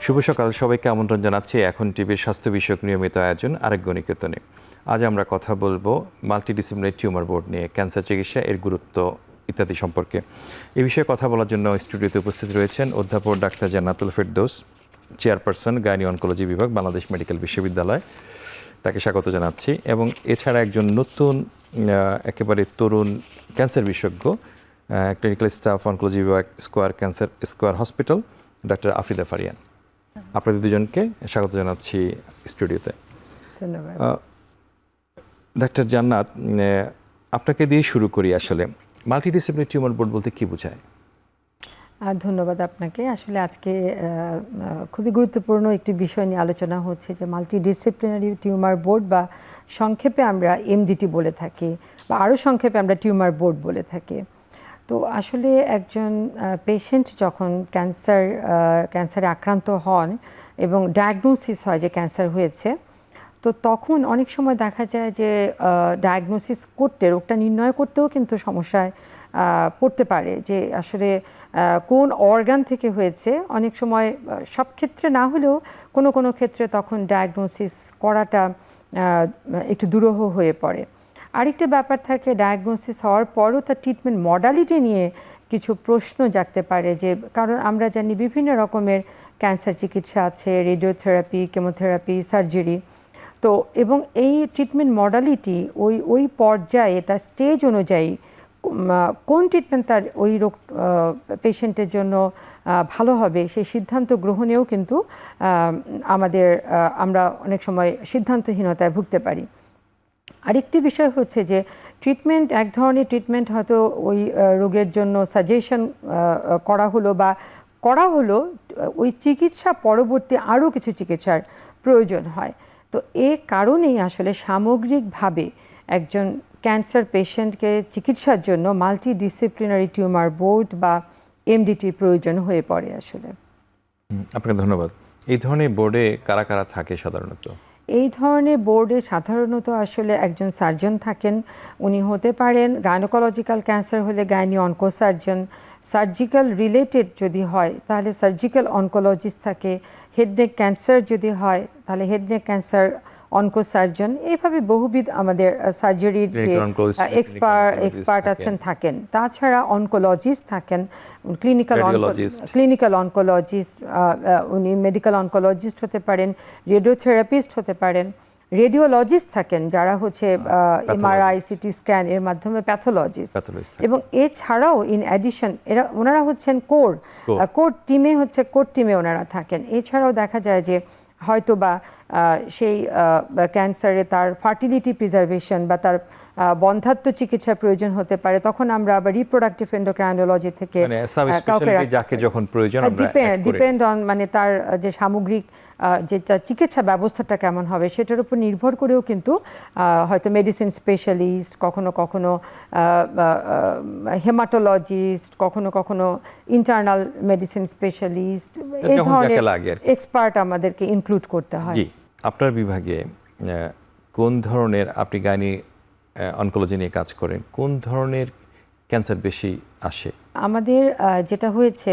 শুভ সকাল সবাইকে আমন্ত্রণ জানাচ্ছি এখন টিভির স্বাস্থ্য বিষয়ক নিয়মিত আয়োজন আরেক গণিকীর্তনে। আজ আমরা কথা বলবো মাল্টিডিসিপ্লিনারি টিউমার বোর্ড নিয়ে, ক্যান্সার চিকিৎসা, এর গুরুত্ব ইত্যাদি সম্পর্কে। এই বিষয়ে কথা বলার জন্য স্টুডিওতে উপস্থিত রয়েছেন অধ্যাপক doctor Jannatul Ferdous, chairperson gynae oncology বিভাগ, বাংলাদেশ মেডিকেল বিশ্ববিদ্যালয়। তাকে স্বাগত জানাচ্ছি। এবং এছাড়া একজন নতুন একেবারে তরুণ ক্যান্সার বিশেষজ্ঞ, ক্লিনিক্যাল স্টাফ অনকোলজি বিভাগ, স্কোয়ার হসপিটাল, ডক্টর আফরিদা ফারিয়ান। আপনাদের দুজনকে স্বাগত জানাচ্ছি স্টুডিওতে। ধন্যবাদ। ডাক্তার জান্নাত, আপনাকে দিয়ে শুরু করি। আসলে মাল্টিডিসিপ্লিনারি টিউমার বোর্ড বলতে কি বোঝায়? ধন্যবাদ আপনাকে। আসলে আজকে খুবই গুরুত্বপূর্ণ একটি বিষয় নিয়ে আলোচনা হচ্ছে, যে মাল্টিডিসিপ্লিনারি টিউমার বোর্ড, বা সংক্ষেপে আমরা এমডিটি বলে থাকি, বা আরও সংক্ষেপে আমরা টিউমার বোর্ড বলে থাকি। তো আসলে একজন পেশেন্ট যখন ক্যান্সারে আক্রান্ত হন এবং ডায়াগনোসিস হয় যে ক্যান্সার হয়েছে, তো তখন অনেক সময় দেখা যায় যে ডায়াগনোসিস করতে, রোগটা নির্ণয় করতেও কিন্তু সমস্যায় পড়তে পারে, যে আসলে কোন অর্গান থেকে হয়েছে। অনেক সময় সব ক্ষেত্রে না হলেও কোনো কোনো ক্ষেত্রে তখন ডায়াগনোসিস করাটা একটু দুরূহ হয়ে পড়ে। আরেকটা ব্যাপার থাকে, ডায়াগনোসিস হওয়ার পরও তার ট্রিটমেন্ট মডালিটি নিয়ে কিছু প্রশ্ন জাগতে পারে, যে কারণ আমরা জানি বিভিন্ন রকমের ক্যান্সার চিকিৎসা আছে, রেডিওথেরাপি, কেমোথেরাপি, সার্জারি। তো এবং এই ট্রিটমেন্ট মডালিটি ওই পর্যায়ে তার স্টেজ অনুযায়ী কোন ট্রিটমেন্ট তার ওই রোগ পেশেন্টের জন্য ভালো হবে, সেই সিদ্ধান্ত গ্রহণেও কিন্তু আমরা অনেক সময় সিদ্ধান্তহীনতায় ভুগতে পারি। আরেকটি বিষয় হচ্ছে যে ট্রিটমেন্ট, এক ধরনের ট্রিটমেন্ট হয়তো ওই রোগের জন্য সাজেশন করা হলো, ওই চিকিৎসা পরবর্তী আরও কিছু চিকিৎসার প্রয়োজন হয়। তো এ কারণেই আসলে সামগ্রিকভাবে একজন ক্যান্সার পেশেন্টকে চিকিৎসার জন্য মাল্টিডিসিপ্লিনারি টিউমার বোর্ড বা এমডিটির প্রয়োজন হয়ে পড়ে আসলে। আপনাকে ধন্যবাদ। এই ধরনের বোর্ডে কারা কারা থাকে সাধারণত? এই ধরনের বোর্ডে সাধারণত আসলে একজন সার্জন থাকেন। উনি হতে পারেন গাইনোকোলজিক্যাল ক্যান্সার হলে গাইনি অনকোসার্জন, সার্জিক্যাল রিলেটেড যদি হয় তাহলে সার্জিক্যাল অনকোলজিস্ট থাকে, হেড নেক ক্যান্সার যদি হয় তাহলে হেড নেক ক্যান্সার অনকোসার্জন। এইভাবে বহুবিধ আমাদের সার্জারির যে এক্সপার্ট থাকেন। তাছাড়া অনকোলজিস্ট থাকেন, ক্লিনিক্যাল অনকোলজিস্ট, উনি মেডিকেল অনকোলজিস্ট হতে পারেন, রেডিওথেরাপিস্ট হতে পারেন, রেডিওলজিস্ট থাকেন যারা হচ্ছে এমআরআই, সিটি স্ক্যান এর মাধ্যমে প্যাথোলজিস্ট। এবং এছাড়াও ইন অ্যাডিশন ওনারা হচ্ছেন কোর টিমে ওনারা থাকেন। এছাড়াও দেখা যায় যে হয়তো বা সেই ক্যান্সারে তার ফার্টিলিটি প্রিজার্ভেশন বা তার বন্ধ্যাত্ব চিকিৎসার প্রয়োজন হতে পারে, তখন আমরা আবার রিপ্রোডাক্টিভ এন্ডোক্রাইনোলজি থেকে ডিপেন্ড অন, মানে তার যে সামগ্রিক যে তার চিকিৎসা ব্যবস্থাটা কেমন হবে সেটার উপর নির্ভর করেও কিন্তু হয়তো মেডিসিন স্পেশালিস্ট, কখনো কখনো হেমাটোলজিস্ট, কখনো কখনো ইন্টারনাল মেডিসিন স্পেশালিস্ট, এই ধরনের এক্সপার্ট আমাদেরকে ইনক্লুড করতে হয়। জি, আপনার বিভাগে কোন ধরনের, আপনি গাইনি অনকোলজি নিয়ে কাজ করেন, কোন ধরনের ক্যান্সার বেশি আসে? আমাদের যেটা হয়েছে,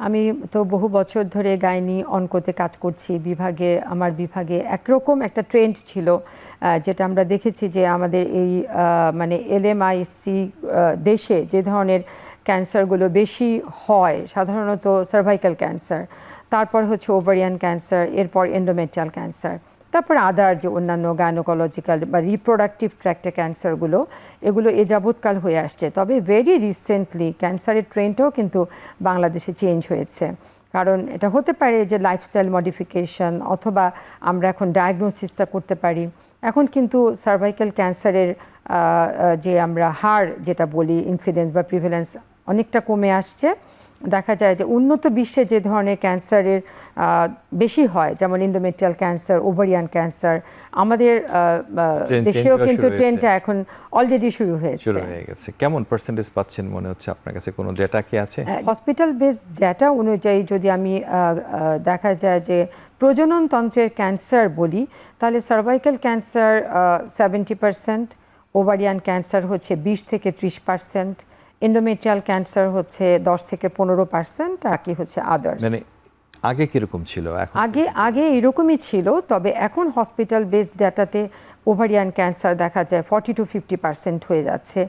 আমি তো বহু বছর ধরে গাইনি অনকোতে কাজ করছি আমার বিভাগে একরকম একটা ট্রেন্ড ছিল, যেটা আমরা দেখেছি যে আমাদের এই মানে এলএমআইসি দেশে যে ধরনের ক্যান্সারগুলো বেশি হয়, সাধারণত সার্ভাইকাল ক্যান্সার, তারপর হচ্ছে ওভারিয়ান ক্যান্সার, এরপর এন্ডোমেট্রিয়াল ক্যান্সার, তারপর আদার যে অন্যান্য গাইনোকোলজিক্যাল বা রিপ্রোডাক্টিভ ট্র্যাক্টে ক্যান্সারগুলো, এগুলো এ যাবৎকাল হয়ে আসছে। তবে ভেরি রিসেন্টলি ক্যান্সারের ট্রেন্ডটাও কিন্তু বাংলাদেশে চেঞ্জ হয়েছে। কারণ এটা হতে পারে যে লাইফস্টাইল মডিফিকেশন, অথবা আমরা এখন ডায়াগনোসিসটা করতে পারি। এখন কিন্তু সার্ভাইকাল ক্যান্সারের যে আমরা হার যেটা বলি, ইনসিডেন্স বা প্রিভ্যালেন্স অনেকটা কমে আসছে। দেখা যায় যে উন্নত বিশ্বে যে ধরনের ক্যান্সারের বেশি হয়, যেমন এন্ডোমেট্রিয়াল ক্যান্সার, ওভারিয়ান ক্যান্সার, আমাদের দেশেও কিন্তু ট্রেন্ডটা এখন অলরেডি শুরু হয়ে গেছে। কেমন পার্সেন্টেজ পাচ্ছেন মনে হচ্ছে আপনার কাছে? কোনো ডেটা কি আছে? হসপিটাল বেসড ডেটা অনুযায়ী যদি আমি দেখা যায় যে প্রজননতন্ত্রের ক্যান্সার বলি, তাহলে সার্ভাইকাল ক্যান্সার 70%, ওভারিয়ান ক্যান্সার হচ্ছে 20 থেকে 30%, এন্ডোমেট্রিয়াল ক্যান্সার হচ্ছে 10 থেকে 15%, আর কি হচ্ছে আদার্স। মানে আগে কিরকম ছিল এখন? আগে এরকমই ছিল, তবে এখন হসপিটাল বেসড ডাটাতে ওভারিয়ান ক্যান্সার দেখা যায় 40-50% হয়ে যাচ্ছে।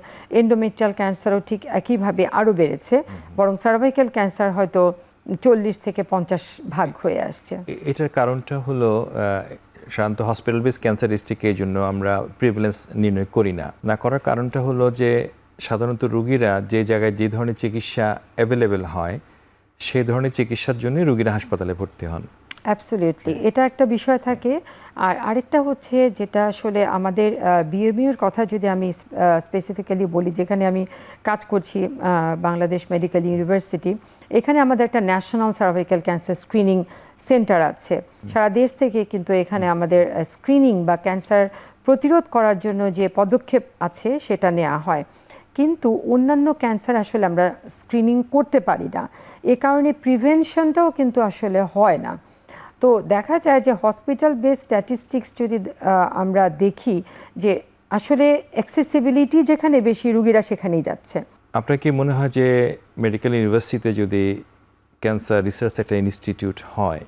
এন্ডোমেট্রিয়াল ক্যান্সারও ঠিক একইভাবে আরও বেড়েছে, বরং সার্ভাইকাল ক্যান্সার হয়তো 40-50 ভাগ হয়ে আসছে। এটার কারণটা হলো সাধারণত হসপিটাল বেস ক্যান্সার ডিস্ট্রিক্টে এই জন্য আমরা প্রিভিলেন্স নির্ণয় করি না করার কারণটা হলো যে সাধারণত রোগীরা যে জায়গায় যে ধরনের চিকিৎসা অ্যাভেলেবেল হয় সেই ধরনের চিকিৎসার জন্য রোগীরা হাসপাতালে ভর্তি হন। অ্যাবসলিউটলি, এটা একটা বিষয় থাকে। আর আরেকটা হচ্ছে যেটা আসলে আমাদের বিএমইউর কথা যদি আমি স্পেসিফিক্যালি বলি, যেখানে আমি কাজ করছি, বাংলাদেশ মেডিকেল ইউনিভার্সিটি, এখানে আমাদের একটা national cervical cancer screening centre আছে। সারা দেশ থেকে কিন্তু এখানে আমাদের স্ক্রিনিং বা ক্যান্সার প্রতিরোধ করার জন্য যে পদক্ষেপ আছে সেটা নেওয়া হয়। কিন্তু অন্যান্য ক্যান্সার আসলে আমরা স্ক্রিনিং করতে পারি না, এ কারণে প্রিভেনশনটাও কিন্তু আসলে হয় না। তো দেখা যায় যে হসপিটাল বেস স্ট্যাটিস্টিক্স যদি আমরা দেখি যে আসলে অ্যাক্সেসিবিলিটি যেখানে বেশি, রুগীরা সেখানেই যাচ্ছে। আপনার কি মনে হয় যে মেডিকেল ইউনিভার্সিটিতে যদি ক্যান্সার রিসার্চ একটা ইনস্টিটিউট হয়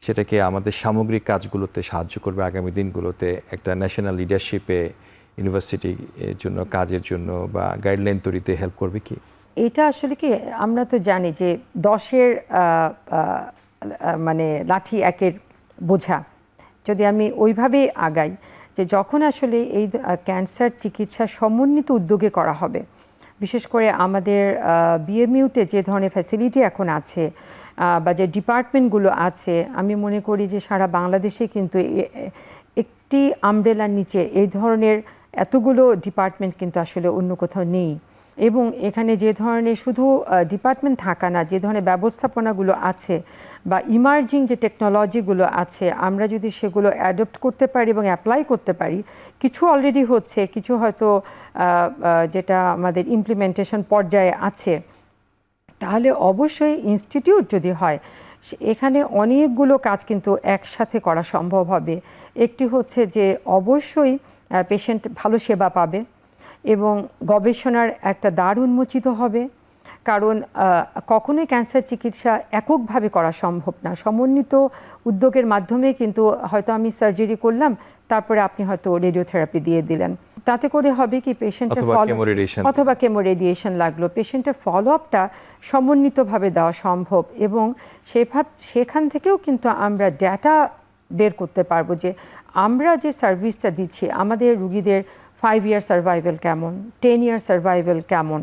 সেটা কি আমাদের সামগ্রিক কাজগুলোতে সাহায্য করবে আগামী দিনগুলোতে, একটা ন্যাশনাল লিডারশিপে ইউনিভার্সিটির জন্য কাজের জন্য বা গাইডলাইন তৈরিতে হেল্প করবে কি? এটা আসলে কি, আমরা তো জানি যে 10-এর মানে লাঠি একের বোঝা, যদি আমি ওইভাবে আগাই যে যখন আসলে এই ক্যান্সার চিকিৎসা সমন্বিত উদ্যোগে করা হবে, বিশেষ করে আমাদের বিএমইউতে যে ধরনের ফ্যাসিলিটি এখন আছে বা যে ডিপার্টমেন্টগুলো আছে, আমি মনে করি যে সারা বাংলাদেশে কিন্তু একটি আমব্রেলার নিচে এই ধরনের এতগুলো ডিপার্টমেন্ট কিন্তু আসলে অন্য কোথাও নেই। এবং এখানে যে ধরনের শুধু ডিপার্টমেন্ট থাকা না, যে ধরনের ব্যবস্থাপনাগুলো আছে বা ইমার্জিং যে টেকনোলজিগুলো আছে, আমরা যদি সেগুলো অ্যাডপ্ট করতে পারি এবং অ্যাপ্লাই করতে পারি, কিছু অলরেডি হচ্ছে, কিছু হয়তো যেটা আমাদের ইমপ্লিমেন্টেশন পর্যায়ে আছে, তাহলে অবশ্যই ইনস্টিটিউট যদি হয় এখানে অনেকগুলো কাজ কিন্তু একসাথে করা সম্ভব হবে। একটি হচ্ছে যে অবশ্যই পেশেন্ট ভালো সেবা পাবে এবং গবেষণার একটা দ্বার উন্মোচিত হবে, কারণ কখনোই ক্যান্সার চিকিৎসা এককভাবে করা সম্ভব না। সমন্বিত উদ্যোগের মাধ্যমে কিন্তু হয়তো আমি সার্জারি করলাম, তারপরে আপনি হয়তো রেডিওথেরাপি দিয়ে দিলেন, তাতে করে হবে কি পেশেন্টের অথবা কেমো রেডিয়েশন লাগলো, পেশেন্টের ফলো আপটা সমন্বিতভাবে দেওয়া সম্ভব এবং সেখান থেকেও কিন্তু আমরা ডেটা বের করতে পারবো যে আমরা যে সার্ভিসটা দিচ্ছি আমাদের রুগীদের 5 ইয়ার সার্ভাইভাল কেমন, 10 ইয়ার সার্ভাইভাল কেমন।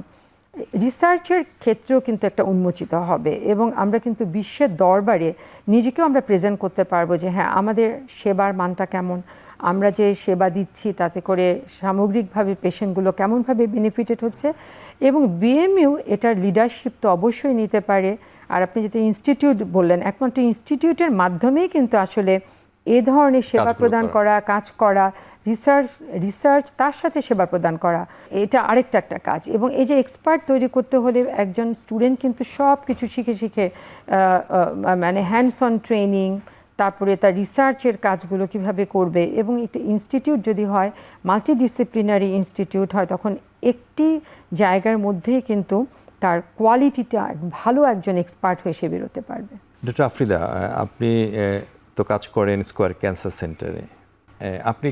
রিসার্চের ক্ষেত্রেও কিন্তু একটা উন্মোচিত হবে এবং আমরা কিন্তু বিশ্বের দরবারে নিজেকেও আমরা প্রেজেন্ট করতে পারবো যে হ্যাঁ আমাদের সেবার মানটা কেমন, আমরা যে সেবা দিচ্ছি তাতে করে সামগ্রিকভাবে পেশেন্টগুলো কেমনভাবে বেনিফিটেড হচ্ছে। এবং বিএমইউ এটার লিডারশিপ তো অবশ্যই নিতে পারে। আর আপনি যেটা ইনস্টিটিউট বললেন, একমাত্র ইনস্টিটিউটের মাধ্যমেই কিন্তু আসলে এ ধরনের সেবা প্রদান করা, কাজ করা, রিসার্চ তার সাথে সেবা প্রদান করা, এটা আরেকটা একটা কাজ। এবং এই যে এক্সপার্ট তৈরি করতে হলে একজন স্টুডেন্ট কিন্তু সব কিছু শিখে মানে হ্যান্ডস অন ট্রেনিং, তারপরে তার রিসার্চের কাজগুলো কিভাবে করবে। এবং একটা ইনস্টিটিউট যদি হয়, মাল্টিডিসিপ্লিনারি ইনস্টিটিউট হয়, তখন একটি জায়গার মধ্যেই কিন্তু তার কোয়ালিটিটা ভালো একজন এক্সপার্ট হয়ে সে বেরোতে পারবে। ডক্টর আফরিদা, আপনি তো কাজ করেন স্কোয়ার ক্যান্সার সেন্টারে, আপনি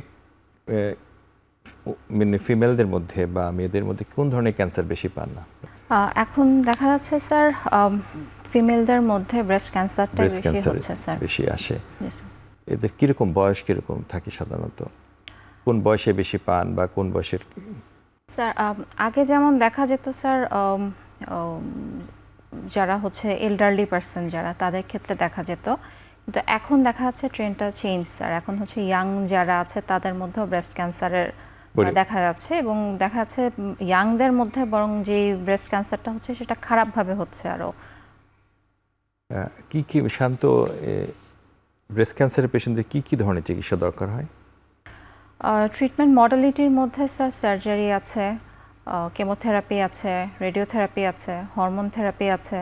ফিমেলদের মধ্যে বা মেয়েদের মধ্যে কোন ধরনের ক্যান্সার বেশি পান না? এখন দেখা যাচ্ছে স্যার ফিমেলদের মধ্যে ব্রেস্ট ক্যান্সারটা বেশি হচ্ছে স্যার, বেশি আসে। এদের কিরকম বয়স কিরকম থাকে সাধারণত, কোন বয়সে বেশি পান বা কোন বয়সের? স্যার আগে যেমন দেখা যেত স্যার যারা হচ্ছে এল্ডারলি পার্সন যারা, তাদের ক্ষেত্রে দেখা যেত, কিন্তু এখন দেখা যাচ্ছে ট্রেন্ডটা চেঞ্জ স্যার। এখন হচ্ছে ইয়াং যারা আছে তাদের মধ্যেও ব্রেস্ট ক্যান্সারের দেখা যাচ্ছে এবং দেখা যাচ্ছে ইয়াংদের মধ্যে বরং যে ব্রেস্ট ক্যান্সারটা হচ্ছে সেটা খারাপভাবে হচ্ছে আরও। কি কি শান্ত ব্রেস্ট ক্যান্সারের পেশেন্টদের কি ধরনের চিকিৎসা দরকার হয়? ট্রিটমেন্ট মডালিটির মধ্যে স্যার সার্জারি আছে, কেমোথেরাপি আছে, রেডিওথেরাপি আছে, হরমোন থেরাপি আছে,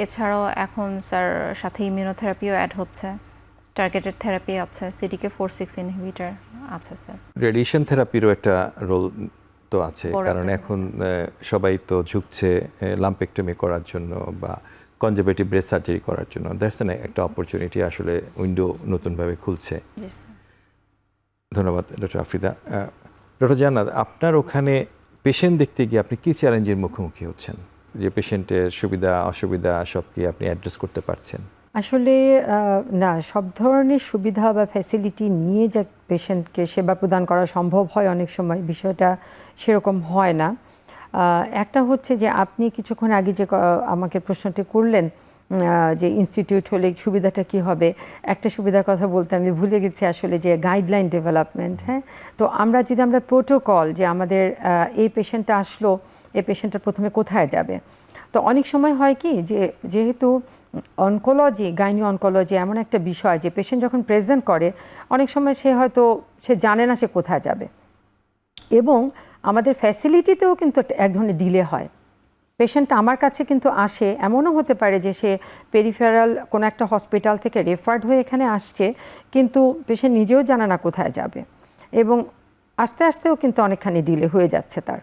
এছাড়াও এখন স্যার সাথে ইমিউনোথেরাপিও অ্যাড হচ্ছে, টার্গেটেড থেরাপি আছে, CDK4/6 ইনহিবিটর আছে স্যার। রেডিয়েশন থেরাপিরও একটা রোল তো আছে, কারণ এখন সবাই তো ঝুঁকছে লাম্পেক্টমি করার জন্য বা কনজারভেটিভ ব্রেস্ট সার্জারি করার জন্য। দ্যাটস একটা অপরচুনিটি, আসলে উইন্ডো নতুনভাবে খুলছে। জি স্যার। ধন্যবাদ ডক্টর আফ্রিদা। ডক্টর জান্নাত, আপনার ওখানে পেশেন্ট দেখতে গিয়ে আপনি কী চ্যালেঞ্জের মুখোমুখি হচ্ছেন, যে পেশেন্টের সুবিধা অসুবিধা সব কি আপনি অ্যাড্রেস করতে পারছেন? আসলে না, সব ধরনের সুবিধা বা ফ্যাসিলিটি নিয়ে যে পেশেন্টকে সেবা প্রদান করা সম্ভব হয় অনেক সময়, বিষয়টা সেরকম হয় না। একটা হচ্ছে যে আপনি কিছুক্ষণ আগে যে আমাকে প্রশ্নটি করলেন যে ইনস্টিটিউট হলে সুবিধাটা কি হবে, একটা সুবিধার কথা বলতে আমি ভুলে গেছি আসলে, যে গাইডলাইন ডেভেলপমেন্ট। হ্যাঁ, তো আমরা প্রোটোকল, যে আমাদের এই পেশেন্টটা আসলো, এই পেশেন্টটা প্রথমে কোথায় যাবে। তো অনেক সময় হয় কি, যে যেহেতু অনকোলজি, গাইনি অনকোলজি এমন একটা বিষয় যে পেশেন্ট যখন প্রেজেন্ট করে অনেক সময় সে জানে না সে কোথায় যাবে, এবং আমাদের ফ্যাসিলিটিতেও কিন্তু এক ধরনের ডিলে হয়। পেশেন্ট আমার কাছে কিন্তু আসে, এমনও হতে পারে যে সে পেরিফেরাল কোনো একটা হসপিটাল থেকে রেফার্ড হয়ে এখানে আসছে, কিন্তু পেশেন্ট নিজেও জানে না কোথায় যাবে, এবং আস্তে আস্তেও কিন্তু অনেকখানি ডিলে হয়ে যাচ্ছে তার।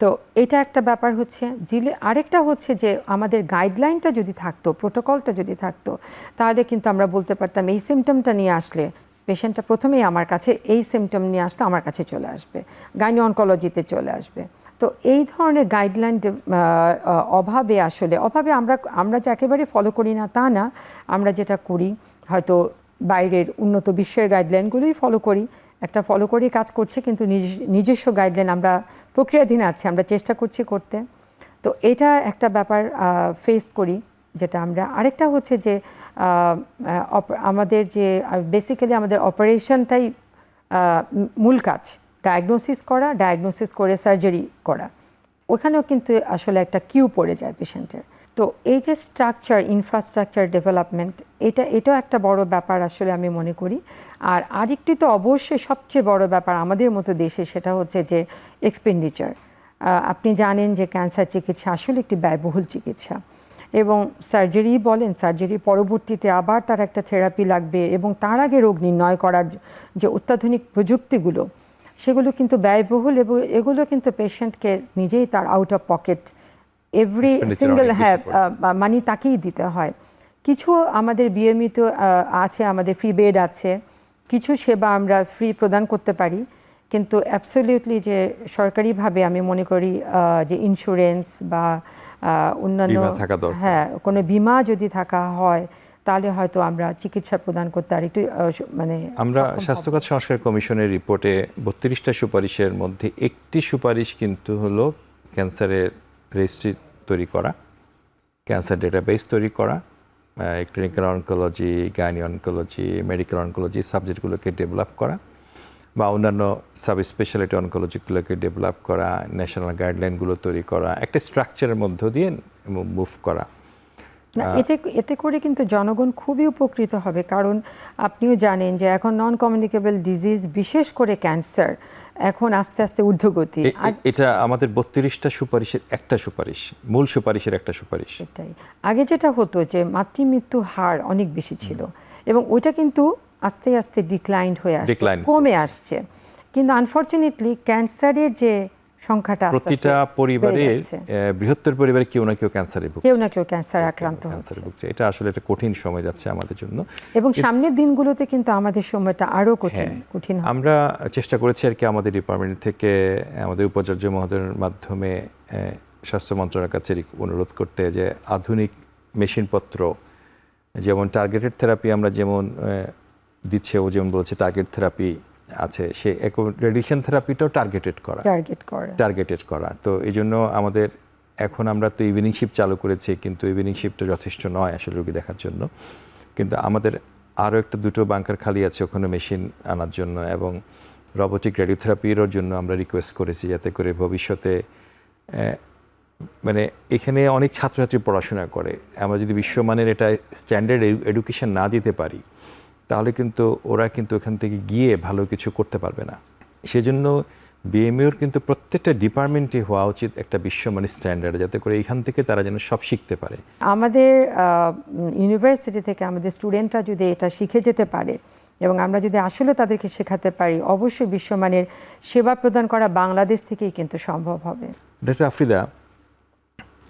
তো এটা একটা ব্যাপার হচ্ছে ডিলে। আরেকটা হচ্ছে যে আমাদের গাইডলাইনটা যদি থাকতো, প্রোটোকলটা যদি থাকতো, তাহলে কিন্তু আমরা বলতে পারতাম এই সিমটমটা নিয়ে আসলে পেশেন্টটা প্রথমেই আমার কাছে, এই সিমটম নিয়ে আসলে আমার কাছে চলে আসবে, গাইনি অনকোলজিতে চলে আসবে। তো এই ধরনের গাইডলাইন অভাবে আমরা যে একেবারে ফলো করি না তা না, আমরা যেটা করি হয়তো বাইরের উন্নত বিশ্বের গাইডলাইনগুলোই ফলো করি, ফলো করে কাজ করছে, কিন্তু নিজস্ব গাইডলাইন আমরা প্রক্রিয়াধীন আছে, আমরা চেষ্টা করছি করতে। তো এটা একটা ব্যাপার ফেস করি যেটা আমরা। আরেকটা হচ্ছে যে আমাদের যে বেসিক্যালি আমাদের অপারেশনটাই মূল কাজ, ডায়াগনোসিস করে সার্জারি করা, ওখানেও কিন্তু আসলে একটা কিউ পড়ে যায় পেশেন্টের। তো এই যে ইনফ্রাস্ট্রাকচার ডেভেলপমেন্ট, এটাও একটা বড় ব্যাপার আসলে আমি মনে করি। আর আরেকটি তো অবশ্যই সবচেয়ে বড় ব্যাপার আমাদের মতো দেশে, সেটা হচ্ছে যে এক্সপেন্ডিচার। আপনি জানেন যে ক্যান্সার চিকিৎসা আসলে একটি ব্যয়বহুল চিকিৎসা, এবং সার্জারি পরবর্তীতে আবার তার একটা থেরাপি লাগবে, এবং তার আগে রোগ নির্ণয় করার যে অত্যাধুনিক প্রযুক্তিগুলো, সেগুলো কিন্তু ব্যয়বহুল, এবং এগুলো কিন্তু পেশেন্টকে নিজেই তার out of pocket every single money তাকেই দিতে হয়। কিছু আমাদের বিএমইতে আছে, আমাদের ফ্রি বেড আছে, কিছু সেবা আমরা ফ্রি প্রদান করতে পারি, কিন্তু অ্যাবসলিউটলি যে সরকারিভাবে আমি মনে করি যে ইন্স্যুরেন্স বা অন্যান্য, হ্যাঁ, কোনো বিমা যদি থাকা হয়, তাহলে হয়তো আমরা চিকিৎসা প্রদান করতে আর একটু আমরা স্বাস্থ্য খাত সংস্কার কমিশনের রিপোর্টে 32টা সুপারিশের মধ্যে একটি সুপারিশ কিন্তু হলো ক্যান্সারের রেজিস্ট্রি তৈরি করা, ক্যান্সার ডেটাবেস তৈরি করা, clinical oncology, gynae oncology, medical oncology সাবজেক্টগুলোকে ডেভেলপ করা, বা অন্যান্য সাব স্পেশালিটি অনকোলজিগুলোকে ডেভেলপ করা, ন্যাশনাল গাইডলাইনগুলো তৈরি করা, একটা স্ট্রাকচারের মধ্য দিয়ে মুভ করা। এতে করে কিন্তু জনগণ খুবই উপকৃত হবে, কারণ আপনিও জানেন যে এখন নন কমিউনিকেবল ডিজিজ, বিশেষ করে ক্যান্সার, এখন আস্তে আস্তে ঊর্ধ্বগতি। এটা আমাদের 32টা সুপারিশের একটা সুপারিশ, মূল সুপারিশের একটা সুপারিশ। এটাই আগে যেটা হতো যে মাতৃমৃত্যু হার অনেক বেশি ছিল, এবং ওইটা কিন্তু আস্তে আস্তে ডিক্লাইন্ড হয়ে আসছে, কমে আসছে, কিন্তু আনফরচুনেটলি ক্যান্সারের যে সংখ্যাটা প্রতিটা পরিবারের, বৃহত্তর পরিবারে কেউ না কেউ ক্যান্সার আক্রান্ত হচ্ছে। এটা আসলে একটা কঠিন সময় যাচ্ছে আমাদের জন্য, এবং সামনের দিনগুলোতে কিন্তু আমাদের সময়টা আরো কঠিন হবে। আমরা চেষ্টা করেছি আর কি আমাদের ডিপার্টমেন্ট থেকে, আমাদের উপাচার্য মহোদয়ের মাধ্যমে স্বাস্থ্য মন্ত্রণালয়ের কাছে অনুরোধ করতে, যে আধুনিক মেশিনপত্র, যেমন টার্গেটেড থেরাপি আমরা যেমন দিচ্ছে, ও যেমন বলছে টার্গেট থেরাপি আছে, সে রেডিয়েশন থেরাপিটাও টার্গেটেড করা। তো এই জন্য আমাদের এখন আমরা তো ইভিনিং শিফট চালু করেছি, কিন্তু ইভিনিং শিফটটা যথেষ্ট নয় আসলে রোগী দেখার জন্য, কিন্তু আমাদের আরও দুটো বাঙ্কার খালি আছে ওখানে মেশিন আনার জন্য, এবং রোবোটিক রেডিওথেরাপিরও জন্য আমরা রিকোয়েস্ট করেছি, যাতে করে ভবিষ্যতে এখানে অনেক ছাত্রছাত্রী পড়াশোনা করে, আমরা যদি বিশ্বমানের এটা স্ট্যান্ডার্ড এডুকেশন না দিতে পারি, তাহলে কিন্তু ওরা কিন্তু ওখান থেকে গিয়ে ভালো কিছু করতে পারবে না। সেজন্য বিএমইউর কিন্তু প্রত্যেকটা ডিপার্টমেন্টে হওয়া উচিত একটা বিশ্বমানের স্ট্যান্ডার্ড, যাতে করে এখান থেকে তারা যেন সব শিখতে পারে। আমাদের ইউনিভার্সিটি থেকে আমাদের স্টুডেন্টরা যদি এটা শিখে যেতে পারে, এবং আমরা যদি আসলে তাদেরকে শেখাতে পারি, অবশ্যই বিশ্বমানের সেবা প্রদান করা বাংলাদেশ থেকেই কিন্তু সম্ভব হবে। ডক্টর আফ্রিদা,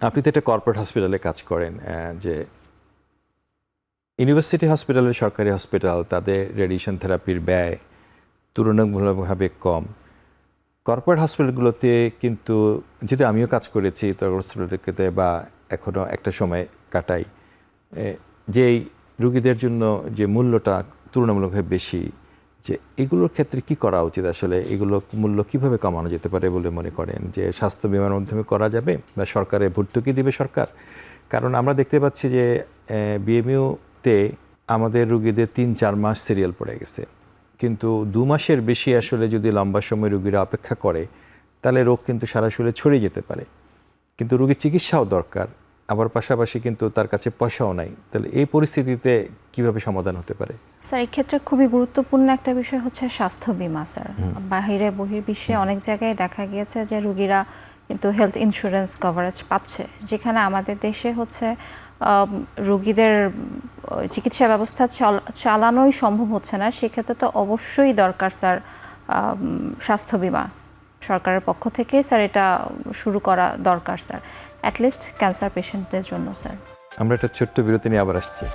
আপনি তো একটা কর্পোরেট হসপিটালে কাজ করেন, যে ইউনিভার্সিটি হসপিটালের সরকারি হসপিটাল তাদের রেডিয়েশন থেরাপির ব্যয় তুলনামূলকভাবে কম। কর্পোরেট হসপিটালগুলোতে কিন্তু, যেহেতু আমিও কাজ করেছি তো হসপিটালগুলোতে বা এখনও একটা সময় কাটাই, যে রুগীদের জন্য যে মূল্যটা তুলনামূলকভাবে বেশি, যে এগুলোর ক্ষেত্রে কি করা উচিত আসলে? এগুলো মূল্য কিভাবে কমানো যেতে পারে বলে মনে করেন? যে স্বাস্থ্য বিমার মাধ্যমে করা যাবে বা সরকারে ভর্তুকি দিবে সরকার? কারণ আমরা দেখতে পাচ্ছি যে বিএমইউতে আমাদের রুগীদের ৩-৪ মাস সিরিয়াল পড়ে গেছে, কিন্তু 2 মাসের বেশি আসলে যদি লম্বা সময় রুগীরা অপেক্ষা করে তাহলে রোগ কিন্তু সারা শরীরে ছড়িয়ে যেতে পারে। কিন্তু রুগীর চিকিৎসাও দরকার, আবার পাশাপাশি কিন্তু তার কাছে পয়সাও নাই। তাহলে এই পরিস্থিতিতে কিভাবে সমাধান হতে পারে? স্যার, এই ক্ষেত্রে খুবই গুরুত্বপূর্ণ একটা বিষয় হচ্ছে স্বাস্থ্য বীমা। স্যার, বাহিরে বহির্বিশ্বে অনেক জায়গায় দেখা গিয়েছে যে রুগীরা কিন্তু হেলথ ইন্স্যুরেন্স কভারেজ পাচ্ছে, যেখানে আমাদের দেশে হচ্ছে রুগীদের চিকিৎসা ব্যবস্থা চালানোই সম্ভব হচ্ছে না। সেক্ষেত্রে তো অবশ্যই দরকার স্যার স্বাস্থ্য বীমা। সরকারের পক্ষ থেকে স্যার এটা শুরু করা দরকার স্যার, অ্যাটলিস্ট ক্যান্সার পেশেন্টদের জন্য। স্যার, আমরা একটা ছোট্ট বিরতি নিয়ে আবার আসছি।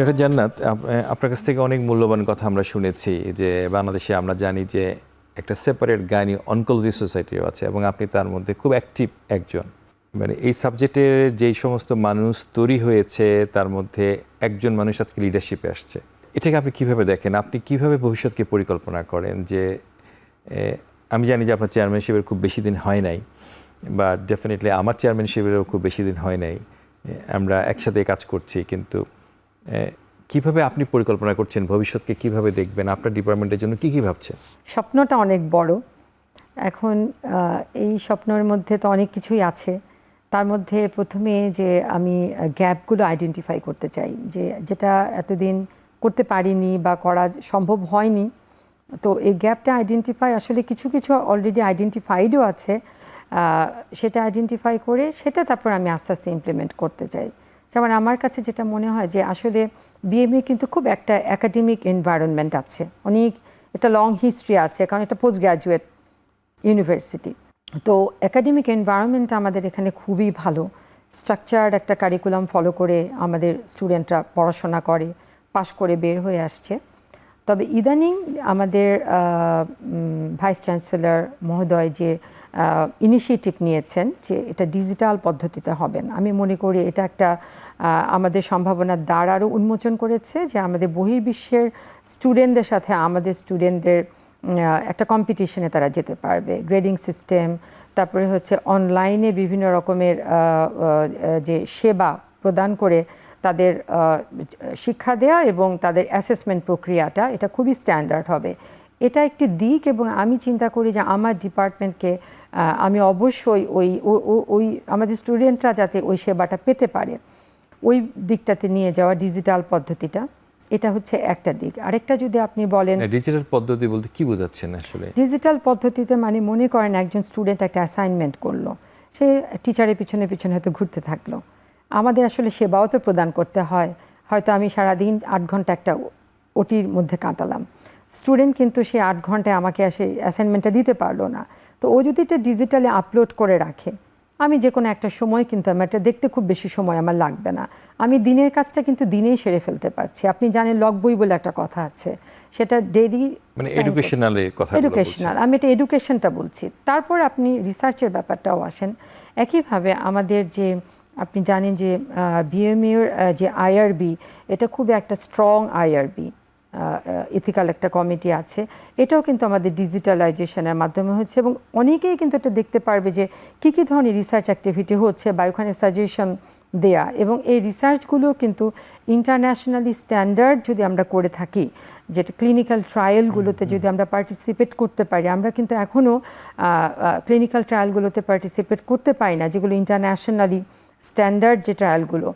এটা জান্নাত, আপনার কাছ থেকে অনেক মূল্যবান কথা আমরা শুনেছি যে বাংলাদেশে আমরা জানি যে একটা সেপারেট গাইনি অনকোলজি সোসাইটিও আছে এবং আপনি তার মধ্যে খুব অ্যাক্টিভ একজন। মানে এই সাবজেক্টের যেই সমস্ত মানুষ তৈরি হয়েছে তার মধ্যে একজন মানুষ আজকে লিডারশিপে আসছে। এটাকে আপনি কিভাবে দেখেন? আপনি কিভাবে ভবিষ্যৎকে পরিকল্পনা করেন? যে আমি জানি যে আপনার চেয়ারম্যানশিপের খুব বেশি দিন হয় নাই, বা ডেফিনেটলি আমার চেয়ারম্যানশিপেরও খুব বেশি দিন হয় নাই, আমরা একসাথে কাজ করছি, কিন্তু কিভাবে আপনি পরিকল্পনা করছেন? ভবিষ্যৎকে কিভাবে দেখবেন? আপনার ডিপার্টমেন্টের জন্য কি ভাবছেন? স্বপ্নটা অনেক বড়। এখন এই স্বপ্নের মধ্যে তো অনেক কিছুই আছে। তার মধ্যে প্রথমে যে আমি গ্যাপগুলো আইডেন্টিফাই করতে চাই, যে যেটা এতদিন করতে পারিনি বা করা সম্ভব হয়নি। তো এই গ্যাপটা আইডেন্টিফাই, আসলে কিছু কিছু অলরেডি আইডেন্টিফাইডও আছে, সেটা আইডেন্টিফাই করে সেটা তারপর আমি আস্তে আস্তে ইমপ্লিমেন্ট করতে চাই। যেমন আমার কাছে যেটা মনে হয় যে আসলে বিএমইউ কিন্তু খুব একটা একাডেমিক এনভায়রনমেন্ট আছে, অনেক একটা লং হিস্ট্রি আছে, কারণ এটা পোস্ট গ্র্যাজুয়েট ইউনিভার্সিটি। তো একাডেমিক এনভায়রনমেন্ট আমাদের এখানে খুবই ভালো, স্ট্রাকচার্ড একটা কারিকুলাম ফলো করে আমাদের স্টুডেন্টরা পড়াশোনা করে, পাশ করে বের হয়ে আসছে। তবে ইদানিং আমাদের ভাইস চ্যান্সেলর মহোদয় যে ইনিশিয়েটিভ নিয়েছেন যে এটা ডিজিটাল পদ্ধতিতে হবেন, আমি মনে করি এটা একটা আমাদের সম্ভাবনার দ্বার আরও উন্মোচন করেছে, যে আমাদের বহির্বিশ্বের স্টুডেন্টদের সাথে আমাদের স্টুডেন্টদের একটা কম্পিটিশনে তারা যেতে পারবে। গ্রেডিং সিস্টেম, তারপরে হচ্ছে অনলাইনে বিভিন্ন রকমের যে সেবা প্রদান করে তাদের শিক্ষা দেয়া এবং তাদের অ্যাসেসমেন্ট প্রক্রিয়াটা এটা খুবই স্ট্যান্ডার্ড হবে। এটা একটি দিক, এবং আমি চিন্তা করি যে আমার ডিপার্টমেন্টকে আমি অবশ্যই ওই আমাদের স্টুডেন্টরা যাতে ওই সেবাটা পেতে পারে ওই দিকটাতে নিয়ে যাওয়া, ডিজিটাল পদ্ধতিটা, এটা হচ্ছে একটা দিক। আরেকটা যদি আপনি বলেন ডিজিটাল পদ্ধতি বলতে কি বোঝাচ্ছেন আসলে? ডিজিটাল পদ্ধতিতে মানে মনে করেন একজন স্টুডেন্ট একটা অ্যাসাইনমেন্ট করলো, সে টিচারের পিছনে পিছনে হয়তো ঘুরতে থাকলো। আমাদের আসলে সেবাও তো প্রদান করতে হয়। হয়তো আমি সারাদিন 8 ঘন্টা একটা ওটির মধ্যে কাটালাম, স্টুডেন্ট কিন্তু সে 8 ঘন্টায় আমাকে এসে অ্যাসাইনমেন্টটা দিতে পারলো না। তো ও যদি এটা ডিজিটালি আপলোড করে রাখে, আমি যে কোনো একটা সময় কিন্তু আমার এটা দেখতে খুব বেশি সময় আমার লাগবে না, আমি দিনের কাজটা কিন্তু দিনেই সেরে ফেলতে পারছি। আপনি জানেন লগ বই বলে একটা কথা আছে, সেটা ডেইলি মানে এডুকেশনালের কথা, এডুকেশনাল, আমি এটা এডুকেশনটা বলছি। তারপর আপনি রিসার্চের ব্যাপারটাও আসেন। একইভাবে আমাদের যে আপনি জানেন যে বিএমইউর যে আইআরবি, এটা খুব একটা স্ট্রং আইআরবি, এথিক্যাল একটা কমিটি আছে, এটাও কিন্তু আমাদের ডিজিটালাইজেশনের মাধ্যমে হচ্ছে, এবং অনেকেই কিন্তু এটা দেখতে পারবে যে কী কী ধরনের রিসার্চ অ্যাক্টিভিটি হচ্ছে বা ওখানে সাজেশন দেয়া, এবং এই রিসার্চগুলো কিন্তু ইন্টারন্যাশনালি স্ট্যান্ডার্ড যদি আমরা করে থাকি, যেটা ক্লিনিক্যাল ট্রায়ালগুলোতে যদি আমরা পার্টিসিপেট করতে পারি। আমরা কিন্তু এখনও ক্লিনিক্যাল ট্রায়ালগুলোতে পার্টিসিপেট করতে পারি না, যেগুলো ইন্টারন্যাশনালি স্ট্যান্ডার্ড যে ট্রায়ালগুলো।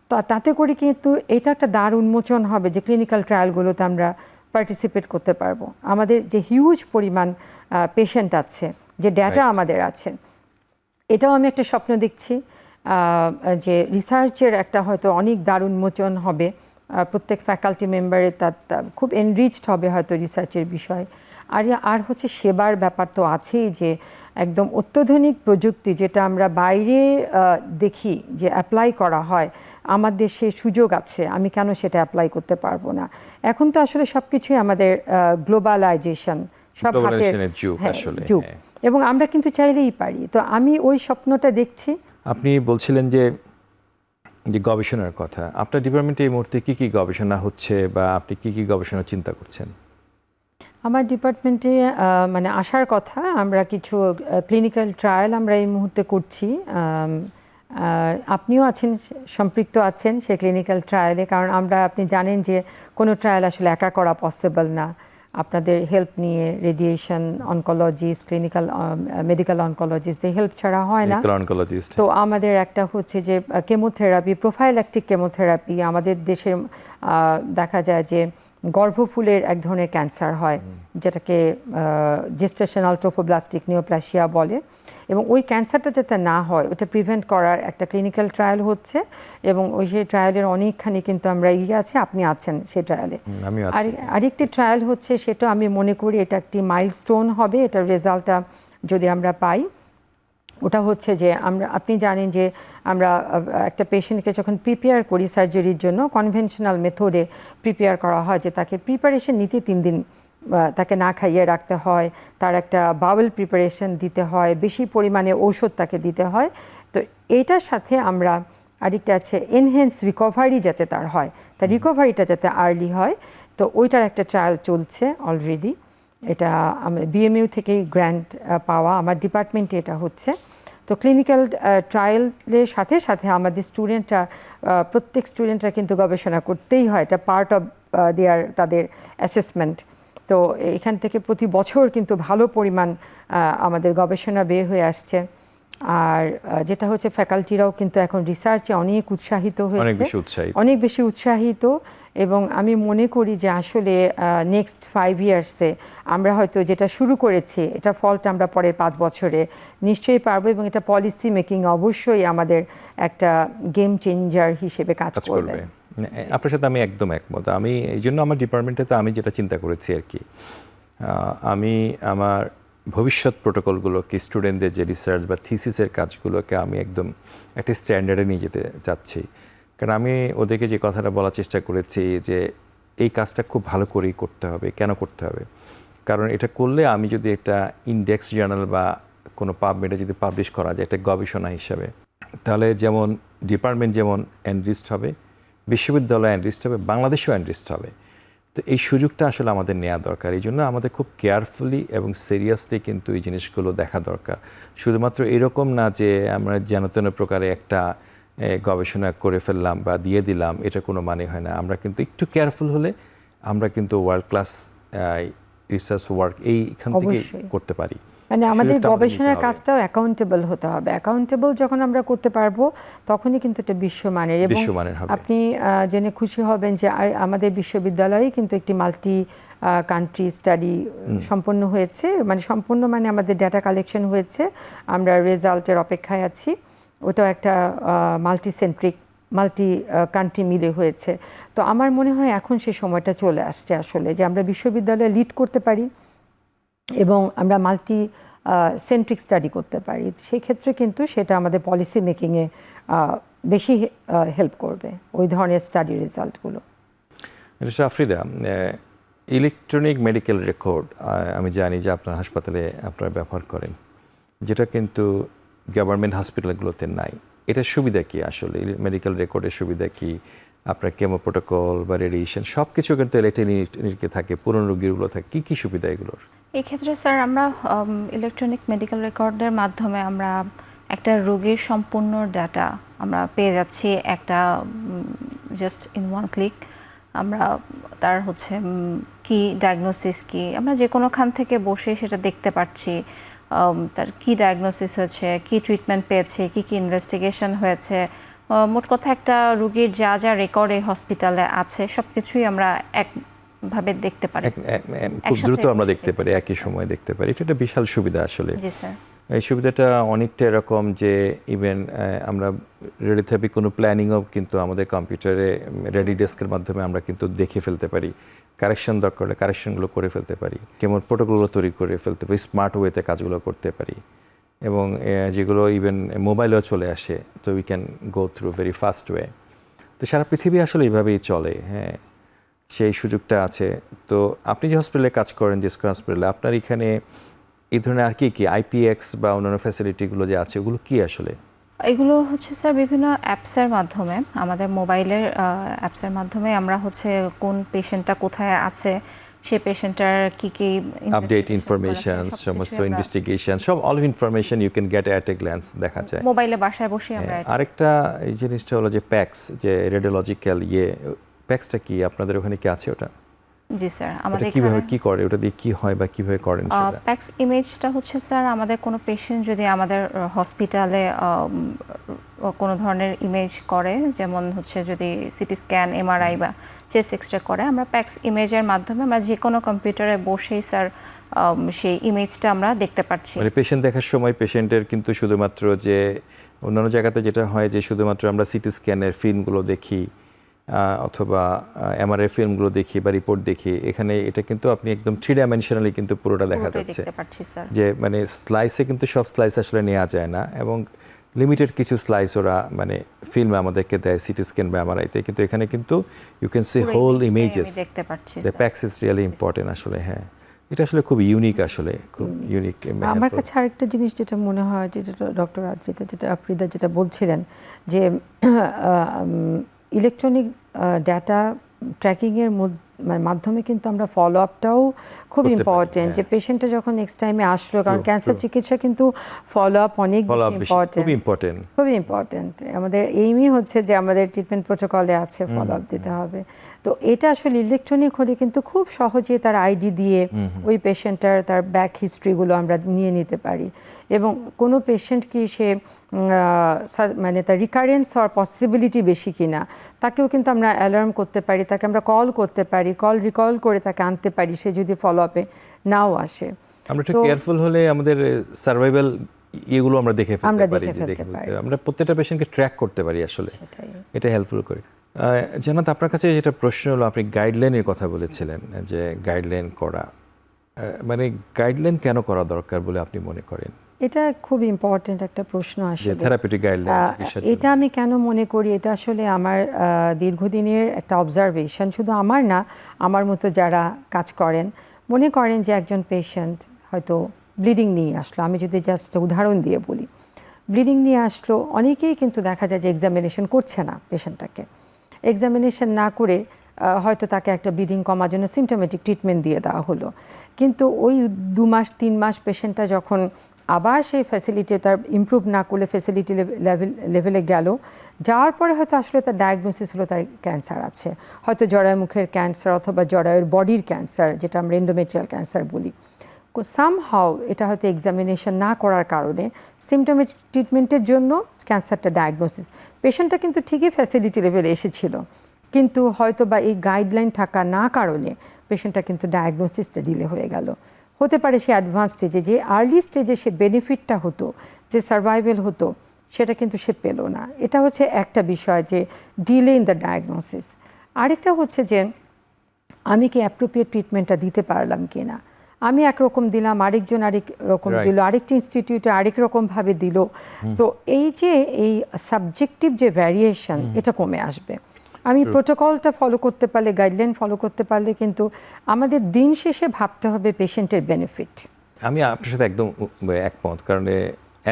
তো তাতে করে কিন্তু এটা একটা দ্বার উন্মোচন হবে যে ক্লিনিক্যাল ট্রায়ালগুলোতে আমরা পার্টিসিপেট করতে পারবো। আমাদের যে হিউজ পরিমাণ পেশেন্ট আছে, যে ডেটা আমাদের আছে, এটাও আমি একটা স্বপ্ন দেখছি যে রিসার্চের একটা হয়তো অনেক দারুণ মোচন হবে, প্রত্যেক ফ্যাকাল্টি মেম্বারের তার খুব এনরিচড হবে হয়তো রিসার্চের বিষয়। আর হচ্ছে সেবার ব্যাপার তো আছেই, যে একদম অত্যাধুনিক প্রযুক্তি যেটা আমরা বাইরে দেখি যে অ্যাপ্লাই করা হয়, আমার দেশে সুযোগ আছে, আমি কেন সেটা অ্যাপ্লাই করতে পারবো না। এখন তো আসলে সব কিছুই আমাদের গ্লোবালাইজেশন, সব হাতের যুগ, যুগ, এবং আমরা কিন্তু চাইলেই পারি। তো আমি ওই স্বপ্নটা দেখছি। আপনি বলছিলেন যে গবেষণার কথা, আপনার ডিপার্টমেন্টে এই মুহূর্তে কি কি গবেষণা হচ্ছে বা আপনি কি কি গবেষণা চিন্তা করছেন? আমার ডিপার্টমেন্টে মানে আসার কথা, আমরা কিছু ক্লিনিক্যাল ট্রায়াল আমরা এই মুহূর্তে করছি। আপনিও আছেন, সম্পৃক্ত আছেন সেই ক্লিনিক্যাল ট্রায়ালে, কারণ আপনি জানেন যে কোনো ট্রায়াল আসলে একা করা পসিবল না। আপনাদের হেল্প নিয়ে রেডিয়েশন অনকোলজিস্ট, ক্লিনিক্যাল মেডিকেল অনকোলজিস্টদের হেল্প ছাড়া হয় না। তো আমাদের একটা হচ্ছে যে কেমোথেরাপি, প্রোফাইল্যাকটিক কেমোথেরাপি, আমাদের দেশে দেখা যায় যে গর্ভফুলের এক ধরনের ক্যান্সার হয়, যেটাকে জেস্টেশনাল ট্রোফোব্লাস্টিক নিওপ্লাসিয়া বলে, এবং ওই ক্যান্সারটা যাতে না হয় ওটা প্রিভেন্ট করার একটা ক্লিনিক্যাল ট্রায়াল হচ্ছে, এবং ওই সেই ট্রায়ালের অনেকখানি কিন্তু আমরা এগিয়ে আছি, আপনি আছেন সেই ট্রায়ালে। আরেকটি ট্রায়াল হচ্ছে, সেটা আমি মনে করি এটা একটি মাইলস্টোন হবে, এটার রেজাল্টটা যদি আমরা পাই, ওটা হচ্ছে যে আপনি জানেন যে আমরা একটা পেশেন্টকে যখন প্রিপেয়ার করি সার্জারির জন্য, কনভেনশনাল মেথডে প্রিপেয়ার করা হয়, যে তাকে প্রিপারেশন নিতে 3 দিন তাকে না খাইয়ে রাখতে হয়, তার একটা বাউল প্রিপারেশন দিতে হয়, বেশি পরিমাণে ঔষধ তাকে দিতে হয়। তো এইটার সাথে আমরা আরেকটা আছে এনহেন্স রিকভারি যাতে তার হয়, তার রিকভারিটা যাতে আর্লি হয়, তো ওইটার একটা ট্রায়াল চলছে অলরেডি। এটা বিএমইউ থেকেই গ্র্যান্ট পাওয়া, আমার ডিপার্টমেন্টে এটা হচ্ছে। তো ক্লিনিক্যাল ট্রায়ালের সাথে সাথে আমাদের স্টুডেন্টরা, প্রত্যেক স্টুডেন্টরা কিন্তু গবেষণা করতেই হয়, এটা পার্ট অফ তাদের অ্যাসেসমেন্ট। তো এখান থেকে প্রতি বছর কিন্তু ভালো পরিমাণ আমাদের গবেষণা বের হয়ে আসছে। আর যেটা হচ্ছে ফ্যাকাল্টিরাও কিন্তু এখন রিসার্চে অনেক উৎসাহিত হয়েছে, অনেক বেশি উৎসাহিত, এবং আমি মনে করি যে আসলে নেক্সট 5 ইয়ার্সে আমরা হয়তো যেটা শুরু করেছি এটার ফলটা আমরা পরের 5 বছরে নিশ্চয়ই পারবো, এবং এটা পলিসি মেকিং অবশ্যই আমাদের একটা গেম চেঞ্জার হিসেবে কাজ করবে। আপনার সাথে আমি একদম একমত। আমি এই জন্য আমার ডিপার্টমেন্টে তো আমি যেটা চিন্তা করেছি আর কি, আমি আমার ভবিষ্যৎ প্রোটোকলগুলোকে, স্টুডেন্টদের যে রিসার্চ বা থিসিসের কাজগুলোকে আমি একদম একটা স্ট্যান্ডার্ডে নিয়ে যেতে চাচ্ছি। কারণ আমি ওদেরকে যে কথাটা বলার চেষ্টা করেছি যে এই কাজটা খুব ভালো করেই করতে হবে। কেন করতে হবে? কারণ এটা করলে আমি যদি একটা ইন্ডেক্স জার্নাল বা কোনো পাবমেডে যদি পাবলিশ করা যায় একটা গবেষণা হিসাবে, তাহলে যেমন ডিপার্টমেন্ট যেমন এনরিচড হবে, বিশ্ববিদ্যালয় এনরিচড হবে, বাংলাদেশও এনরিচড হবে। তো এই সুযোগটা আসলে আমাদের নেওয়া দরকার। এই জন্য আমাদের খুব কেয়ারফুলি এবং সিরিয়াসলি কিন্তু এই জিনিসগুলো দেখা দরকার। শুধুমাত্র এরকম না যে আমরা যেন তেন প্রকারে একটা গবেষণা করে ফেললাম বা দিয়ে দিলাম, এটা কোনো মানে হয় না। আমরা কিন্তু একটু কেয়ারফুল হলে আমরা কিন্তু ওয়ার্ল্ড ক্লাস রিসার্চ ওয়ার্ক এইখান থেকে করতে পারি। মানে আমাদের গবেষণার কাজটাও অ্যাকাউন্টেবল হতে হবে। অ্যাকাউন্টেবল যখন আমরা করতে পারবো তখনই কিন্তু এটা বিশ্বমানের। এবং আপনি জেনে খুশি হবেন যে আমাদের বিশ্ববিদ্যালয়ে কিন্তু একটি মাল্টি কান্ট্রি স্টাডি সম্পন্ন হয়েছে, মানে সম্পূর্ণ মানে আমাদের ডেটা কালেকশন হয়েছে, আমরা রেজাল্টের অপেক্ষায় আছি। ওটাও একটা মাল্টি কান্ট্রি মিলে হয়েছে। তো আমার মনে হয় এখন সেই সময়টা চলে আসছে আসলে, যে আমরা বিশ্ববিদ্যালয়ে লিড করতে পারি এবং আমরা মাল্টি সেন্ট্রিক স্টাডি করতে পারি। সেই ক্ষেত্রে কিন্তু সেটা আমাদের পলিসি মেকিংয়ে বেশি হেল্প করবে, ওই ধরনের স্টাডি রেজাল্টগুলো। আফ্রিদা, ইলেকট্রনিক মেডিকেল রেকর্ড আমি জানি যে আপনার হাসপাতালে আপনারা ব্যবহার করেন, যেটা কিন্তু গভর্নমেন্ট হসপিটালগুলোতে নাই। এটার সুবিধা কি আসলে? মেডিকেল রেকর্ডের সুবিধা কি? আপনার কেমো প্রোটোকল বা রেডিয়েশন সব কিছু কিন্তু ইলেকট্রনিকে থাকে, পুরনো রোগীগুলো থাকে, কী কী সুবিধা এগুলোর? এই ক্ষেত্রে স্যার আমরা ইলেকট্রনিক মেডিকেল রেকর্ডের মাধ্যমে আমরা একটা রোগীর সম্পূর্ণ ডাটা আমরা পেয়ে যাচ্ছি, একটা জাস্ট ইন ওয়ান ক্লিক। আমরা তার হচ্ছে কি ডায়াগনোসিস কি, আমরা যে কোনোখান থেকে বসে সেটা দেখতে পাচ্ছি, তার কি ডায়াগনোসিস হয়েছে, কি ট্রিটমেন্ট পেয়েছে, কি কি ইনভেস্টিগেশন হয়েছে, মোট কথা একটা রোগীর যা যা রেকর্ড এই হসপিটালে আছে সব কিছুই আমরা একভাবে দেখতে পারি, খুব দ্রুত আমরা দেখতে পারি, একই সময় দেখতে পারি। এটা একটা বিশাল সুবিধা আসলে। জি স্যার। এই সুবিধাটা অনেকটা এরকম যে ইভেন আমরা রেডিওথেরাপি কোনো প্ল্যানিংও কিন্তু আমাদের কম্পিউটারে রেডি ডেস্কের মাধ্যমে আমরা কিন্তু দেখে ফেলতে পারি, কারেকশন দরকার হলে কারেকশনগুলো করে ফেলতে পারি, কেমন প্রোটোকলগুলো তৈরি করে ফেলতে পারি, স্মার্ট ওয়েতে কাজগুলো করতে পারি, এবং যেগুলো ইভেন মোবাইলেও চলে আসে, তো we can go through very fast way. তো সারা পৃথিবী আসলে এইভাবেই চলে, হ্যাঁ, সেই সুযোগটা আছে। তো আপনি যে হসপিটালে কাজ করেন, জিসকো হসপিটালে, আপনার এখানে এই ধরনের আর কি আইপিএক্স বা অন্যান্য ফ্যাসিলিটিগুলো যে আছে ওগুলো কি আসলে? এগুলো হচ্ছে স্যার বিভিন্ন অ্যাপসের মাধ্যমে, আমাদের মোবাইলের অ্যাপসের মাধ্যমে আমরা হচ্ছে কোন পেশেন্টটা কোথায় আছে, সে পেশেন্টটার কি আপডেট ইনফরমেশন, সমস্ত ইনভেস্টিগেশন, সব all information you can get at a glance দেখা যায় মোবাইলে বাসায় বসে আমরা। আরেকটা এই জিনিসটা হলো যে প্যাক্স, যে রেডিওলজিক্যাল প্যাক্সটা কি আপনাদের ওখানে কি আছে ওটা? জি স্যার, আমাদের কিভাবে কি করে, ওটা দিয়ে কি হয় বা কিভাবে করেন সেটা? প্যাক্স ইমেজটা হচ্ছে স্যার আমাদের কোনো পেশেন্ট যদি আমাদের হসপিটালে কোনো ধরনের ইমেজ করে, যেমন হচ্ছে যদি সিটি স্ক্যান, এমআরআই বা চেস্ট এক্সরে করে, আমরা প্যাক্স ইমেজের মাধ্যমে আমরা যে কোনো কম্পিউটারে বসেই স্যার সেই ইমেজটা আমরা দেখতে পাচ্ছি। মানে পেশেন্ট দেখার সময় পেশেন্টের কিন্তু শুধুমাত্র যে অন্যান্য জায়গাতে যেটা হয় যে শুধুমাত্র আমরা সিটি স্ক্যানের ফিল্মগুলো দেখি অথবা এমআরআই ফিল্মগুলো দেখি বা রিপোর্ট দেখি, এখানে এটা কিন্তু আপনি একদম 3 ডাইমেনশনালি কিন্তু পুরোটা দেখা যাচ্ছে, যে মানে স্লাইসে কিন্তু সব স্লাইস আসলে নেওয়া যায় না, এবং লিমিটেড কিছু স্লাইস ওরা মানে ফিল্ম আমাদেরকে দেয় সিটি স্ক্যান বা এমআরআইতে, কিন্তু এখানে কিন্তু you can see whole images. দেখতে পাচ্ছি the PACS is really important আসলে। হ্যাঁ, এটা আসলে খুব ইউনিক, আসলে খুব ইউনিক। আমার কাছে আরেকটা জিনিস যেটা মনে হয়, যেটা ডক্টর আফ্রিদা যেটা বলছিলেন, যে ইলেকট্রনিক ডাটা ট্র্যাকিংয়ের মাধ্যমে কিন্তু আমরা ফলো আপটাও খুব ইম্পর্টেন্ট, যে পেশেন্টটা যখন নেক্সট টাইমে আসলো, কারণ ক্যান্সার চিকিৎসা কিন্তু ফলো আপ অনেক ইম্পর্টেন্ট, খুবই ইম্পর্টেন্ট। আমাদের এইমই হচ্ছে যে আমাদের ট্রিটমেন্ট প্রোটোকলে আছে ফলো আপ দিতে হবে। তো এটা আসলে ইলেকট্রনিক হলে কিন্তু খুব সহজে তার আইডি দিয়ে ওই পেশেন্টটার তার ব্যাক হিস্ট্রিগুলো আমরা নিয়ে নিতে পারি, এবং কোনো পেশেন্ট কি সে মানে তার রিকারেন্স হওয়ার পসিবিলিটি বেশি কিনা তাকেও কিন্তু আমরা অ্যালার্ম করতে পারি, তাকে আমরা কল করতে পারি, কল রিকল করে তাকে আনতে পারি, সে যদি ফলো আপে নাও আসে। আমরা একটু কেয়ারফুল হলে আমাদের সার্ভাইভাল এগুলো আমরা দেখে ফেলতে পারি, আমরা প্রত্যেকটা পেশেন্টকে ট্র্যাক করতে পারি, আসলে এটা হেল্পফুল করে। জান্নাত, আপনার কাছে যেটা প্রশ্ন হলো, আপনি গাইডলাইনের কথা বলেছিলেন, যে গাইডলাইন করা, মানে গাইডলাইন কেন করা দরকার বলে আপনি মনে করেন? এটা খুব ইম্পর্টেন্ট একটা প্রশ্ন আসলে, থেরাপিউটিক গাইডলাইন। এটা আমি কেন মনে করি, এটা আসলে আমার দীর্ঘদিনের একটা অবজারভেশন, শুধু আমার না, আমার মতো যারা কাজ করেন মনে করেন যে একজন পেশেন্ট হয়তো ব্লিডিং নিয়ে আসলো, আমি যদি জাস্ট একটা উদাহরণ দিয়ে বলি, ব্লিডিং নিয়ে আসলো, অনেকেই কিন্তু দেখা যায় যে এক্সামিনেশন করছে না পেশেন্টটাকে, এক্সামিনেশন না করে হয়তো তাকে একটা ব্লিডিং কমার জন্য সিমটোমেটিক ট্রিটমেন্ট দিয়ে দেওয়া হলো, কিন্তু ওই 2 মাস 3 মাস পেশেন্টটা যখন আবার সেই ফ্যাসিলিটি তার ইমপ্রুভ না করলে ফ্যাসিলিটি লেভেলে গেল, যাওয়ার পরে হয়তো আসলে তার ডায়াগনোসিস হলো তার ক্যান্সার আছে, হয়তো জরায়ু মুখের ক্যান্সার অথবা জরায়ুর বডির ক্যান্সার, যেটা আমরা এন্ডোমেট্রিয়াল ক্যান্সার বলি। সামহাও এটা হয়তো এক্সামিনেশন না করার কারণে সিমটোমেটিক ট্রিটমেন্টের জন্য ক্যান্সারটা ডায়াগনোসিস, পেশেন্টটা কিন্তু ঠিকই ফ্যাসিলিটি লেভেলে এসেছিল, কিন্তু হয়তো বা এই গাইডলাইন থাকা না কারণে পেশেন্টটা কিন্তু ডায়াগনোসিসটা ডিলে হয়ে গেল। হতে পারে সে অ্যাডভান্স স্টেজে, যে আর্লি স্টেজে সে বেনিফিটটা হতো, যে সার্ভাইভেল হতো, সেটা কিন্তু সে পেল না। এটা হচ্ছে একটা বিষয়, যে ডিলে ইন দ্য ডায়াগনোসিস। আরেকটা হচ্ছে যে আমি কি অ্যাপ্রোপ্রিয়েট ট্রিটমেন্টটা দিতে পারলাম কি না, আমি একরকম দিলাম, আরেকজন আরেক রকম দিল, আরেকটি ইনস্টিটিউটে আরেক রকমভাবে দিল, তো এই যে এই সাবজেক্টিভ যে ভ্যারিয়েশন, এটা কমে আসবে। আমি প্রোটোকলটা ফলো করতে পারলে, গাইডলাইন ফলো করতে পারলে, কিন্তু আমাদের দিন শেষে ভাবতে হবে পেশেন্টের বেনিফিট। আমি আপনার সাথে একদম একমত, কারণ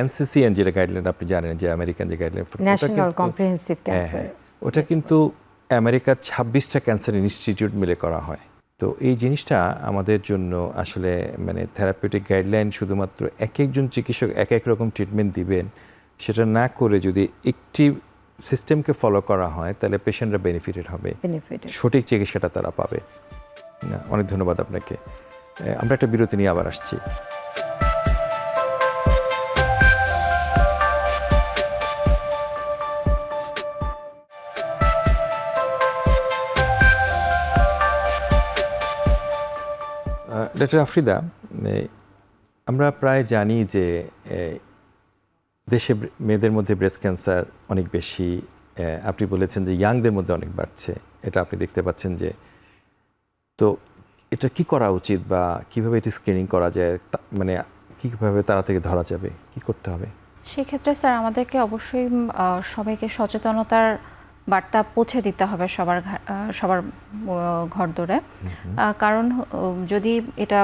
এনসিসিএন যেটা গাইডলাইন আপনি জানেন, যে আমেরিকান যে গাইডলাইন, ন্যাশনাল কম্প্রিহেন্সিভ ক্যান্সার, ওটা কিন্তু আমেরিকার 26টা ক্যান্সার ইনস্টিটিউট মিলে করা হয়। তো এই জিনিসটা আমাদের জন্য আসলে মানে থেরাপিউটিক গাইডলাইন শুধুমাত্র এক একজন চিকিৎসক এক এক রকম ট্রিটমেন্ট দিবেন, সেটা না করে যদি একটি সিস্টেমকে ফলো করা হয়, তাহলে পেশেন্টরা বেনিফিটেড হবে, সঠিক চিকিৎসাটা তারা পাবে। অনেক ধন্যবাদ আপনাকে। আমরা একটা বিরতি নিয়ে আবার আসছি। ডক্টর আফ্রিদা, আমরা প্রায় জানি যে দেশে মেয়েদের মধ্যে ব্রেস্ট ক্যান্সার অনেক বেশি, আপনি বলেছেন যে ইয়াংদের মধ্যে অনেক বাড়ছে, এটা আপনি দেখতে পাচ্ছেন যে, তো এটা কি করা উচিত বা কিভাবে এটি স্ক্রিনিং করা যায়, মানে কীভাবে তারা থেকে ধরা যাবে, কি করতে হবে? সেক্ষেত্রে স্যার আমাদেরকে অবশ্যই সবাইকে সচেতনতার বার্তা পৌঁছে দিতে হবে সবার ঘর ধরে, কারণ যদি এটা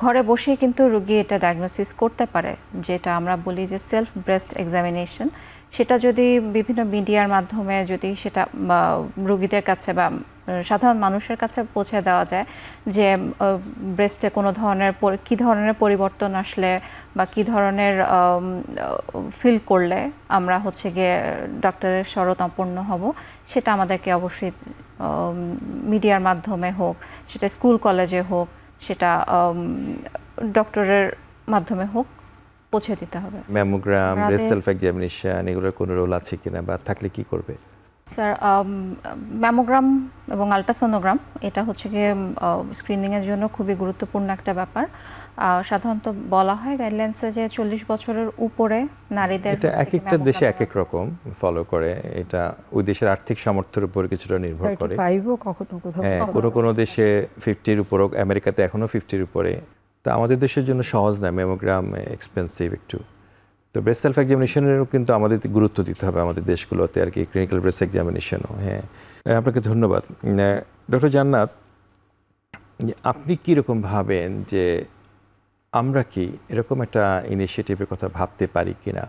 ঘরে বসেই কিন্তু রোগী এটা ডায়াগনোসিস করতে পারে, যেটা আমরা বলি যে সেলফ ব্রেস্ট এক্সামিনেশন, সেটা যদি বিভিন্ন মিডিয়ার মাধ্যমে যদি সেটা রোগীদের কাছে বা সাধারণ মানুষের কাছে পৌঁছে দেওয়া যায় যে ব্রেস্টে কোনো ধরনের কী ধরনের পরিবর্তন আসলে বা কী ধরনের ফিল করলে আমরা হচ্ছে গিয়ে ডক্টরের শরণাপন্ন হব, সেটা আমাদেরকে অবশ্যই মিডিয়ার মাধ্যমে হোক, সেটা স্কুল কলেজে হোক, সেটা ডক্টরের মাধ্যমে হোক, পৌঁছে দিতে হবে। ম্যামোগ্রাম, ব্রেস্ট সেলফ এক্সামিনেশন, এগুলোর কোনো রোল আছে কিনা বা থাকলে কি করবে? স্যার ম্যামোগ্রাম এবং আলট্রাসোনোগ্রাম এটা হচ্ছে গিয়ে স্ক্রিনিংয়ের জন্য খুবই গুরুত্বপূর্ণ একটা ব্যাপার। সাধারণত বলা হয় গাইডলাইন্সে যে 40 বছরের উপরে নারীদের, এটা এক একটা দেশে এক এক রকম ফলো করে, এটা ওই দেশের আর্থিক সামর্থ্যের উপর কিছুটা নির্ভর করে। কোনো দেশে 50-র উপরও, আমেরিকাতে এখনো 50-র উপরে। তা আমাদের দেশের জন্য সহজ না, ম্যামোগ্রাম এক্সপেন্সিভ একটু। তো ব্রেস্ট সেলফ এক্সামিনেশনেরও কিন্তু আমাদের গুরুত্ব দিতে হবে আমাদের দেশগুলোতে আর কি, ক্লিনিক্যাল ব্রেস্ট এক্সামিনেশনও। হ্যাঁ, আপনাকে ধন্যবাদ। ডক্টর জান্নাত, আপনি কীরকম ভাবেন যে আমরা কি এরকম একটা ইনিশিয়েটিভের কথা ভাবতে পারি কিনা,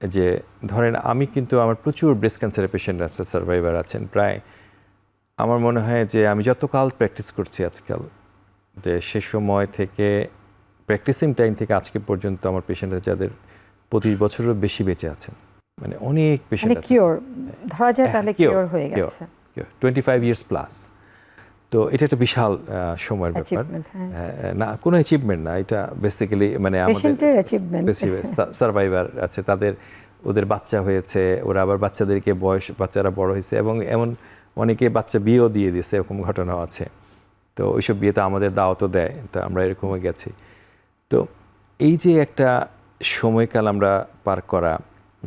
যে ধরেন আমি কিন্তু আমার প্রচুর ব্রেস্ট ক্যান্সারের পেশেন্ট আছে, সার্ভাইভার আছেন, প্রায় আমার মনে হয় যে আমি যতকাল প্র্যাকটিস করছি আজকাল, যে সে সময় থেকে প্র্যাকটিসিং টাইম থেকে আজকে পর্যন্ত আমার পেশেন্টরা যাদের 25 বছরেরও বেশি বেঁচে আছেন, মানে অনেক পেশেন্ট আছে, কিওর ধরা যায়, তাহলে কিওর হয়ে গেছে 25 ইয়ার্স প্লাস। তো এটা একটা বিশাল সময়ের ব্যাপার, না কোনো অ্যাচিভমেন্ট না, এটা বেসিক্যালি মানে আমাদের সার্ভাইভার আছে, ওদের বাচ্চা হয়েছে, ওরা আবার বাচ্চারা বড় হয়েছে, এবং এমন অনেকে বাচ্চা বিয়েও দিয়ে দিয়েছে, এরকম ঘটনাও আছে। তো ওইসব বিয়েতে আমাদের দাওয়াতও দেয়, তো আমরা এরকমও গেছি। তো এই যে একটা সময়কাল আমরা পার করা,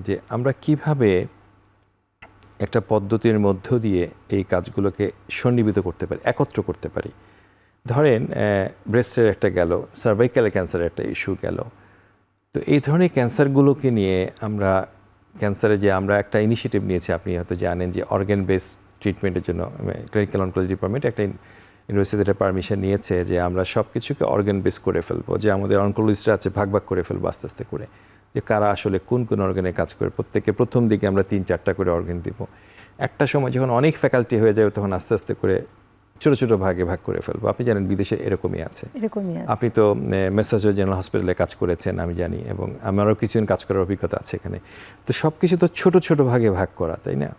যে আমরা কিভাবে একটা পদ্ধতির মধ্য দিয়ে এই কাজগুলোকে সন্নিবেশিত করতে পারি, একত্র করতে পারি। ধরেন ব্রেস্টের একটা গেল, সার্ভাইকাল ক্যান্সারের একটা ইস্যু গেল, তো এই ধরনের ক্যান্সারগুলোকে নিয়ে আমরা একটা ইনিশিয়েটিভ নিয়েছি, আপনি হয়তো জানেন যে অর্গান বেসড ট্রিটমেন্টের জন্য ক্লিনিক্যাল অনকোলজি ডিপার্টমেন্ট একটা ইউনিভার্সিটিতে পারমিশন নিয়েছে যে আমরা সব কিছুকে অর্গান বেস করে ফেলবো, যে আমাদের অনকোলজিস্টরা আছে ভাগ ভাগ করে ফেলবো আস্তে আস্তে করে, যে কারা আসলে কোন কোন অর্গানে কাজ করে, প্রত্যেকে প্রথম দিকে আমরা 3-4টা করে অর্গান দিব। একটা সময় যখন অনেক ফ্যাকাল্টি হয়ে যাবে তখন আস্তে আস্তে করে ছোটো ছোটো ভাগে ভাগ করে ফেলবো। আপনি জানেন বিদেশে এরকমই আছে। আপনি তো মেসাচুসেটস জেনারেল হসপিটালে কাজ করেছেন আমি জানি, এবং আমারও কিছুদিন কাজ করার অভিজ্ঞতা আছে এখানে। তো সব কিছু তো ছোটো ছোটো ভাগে ভাগ করা, তাই না?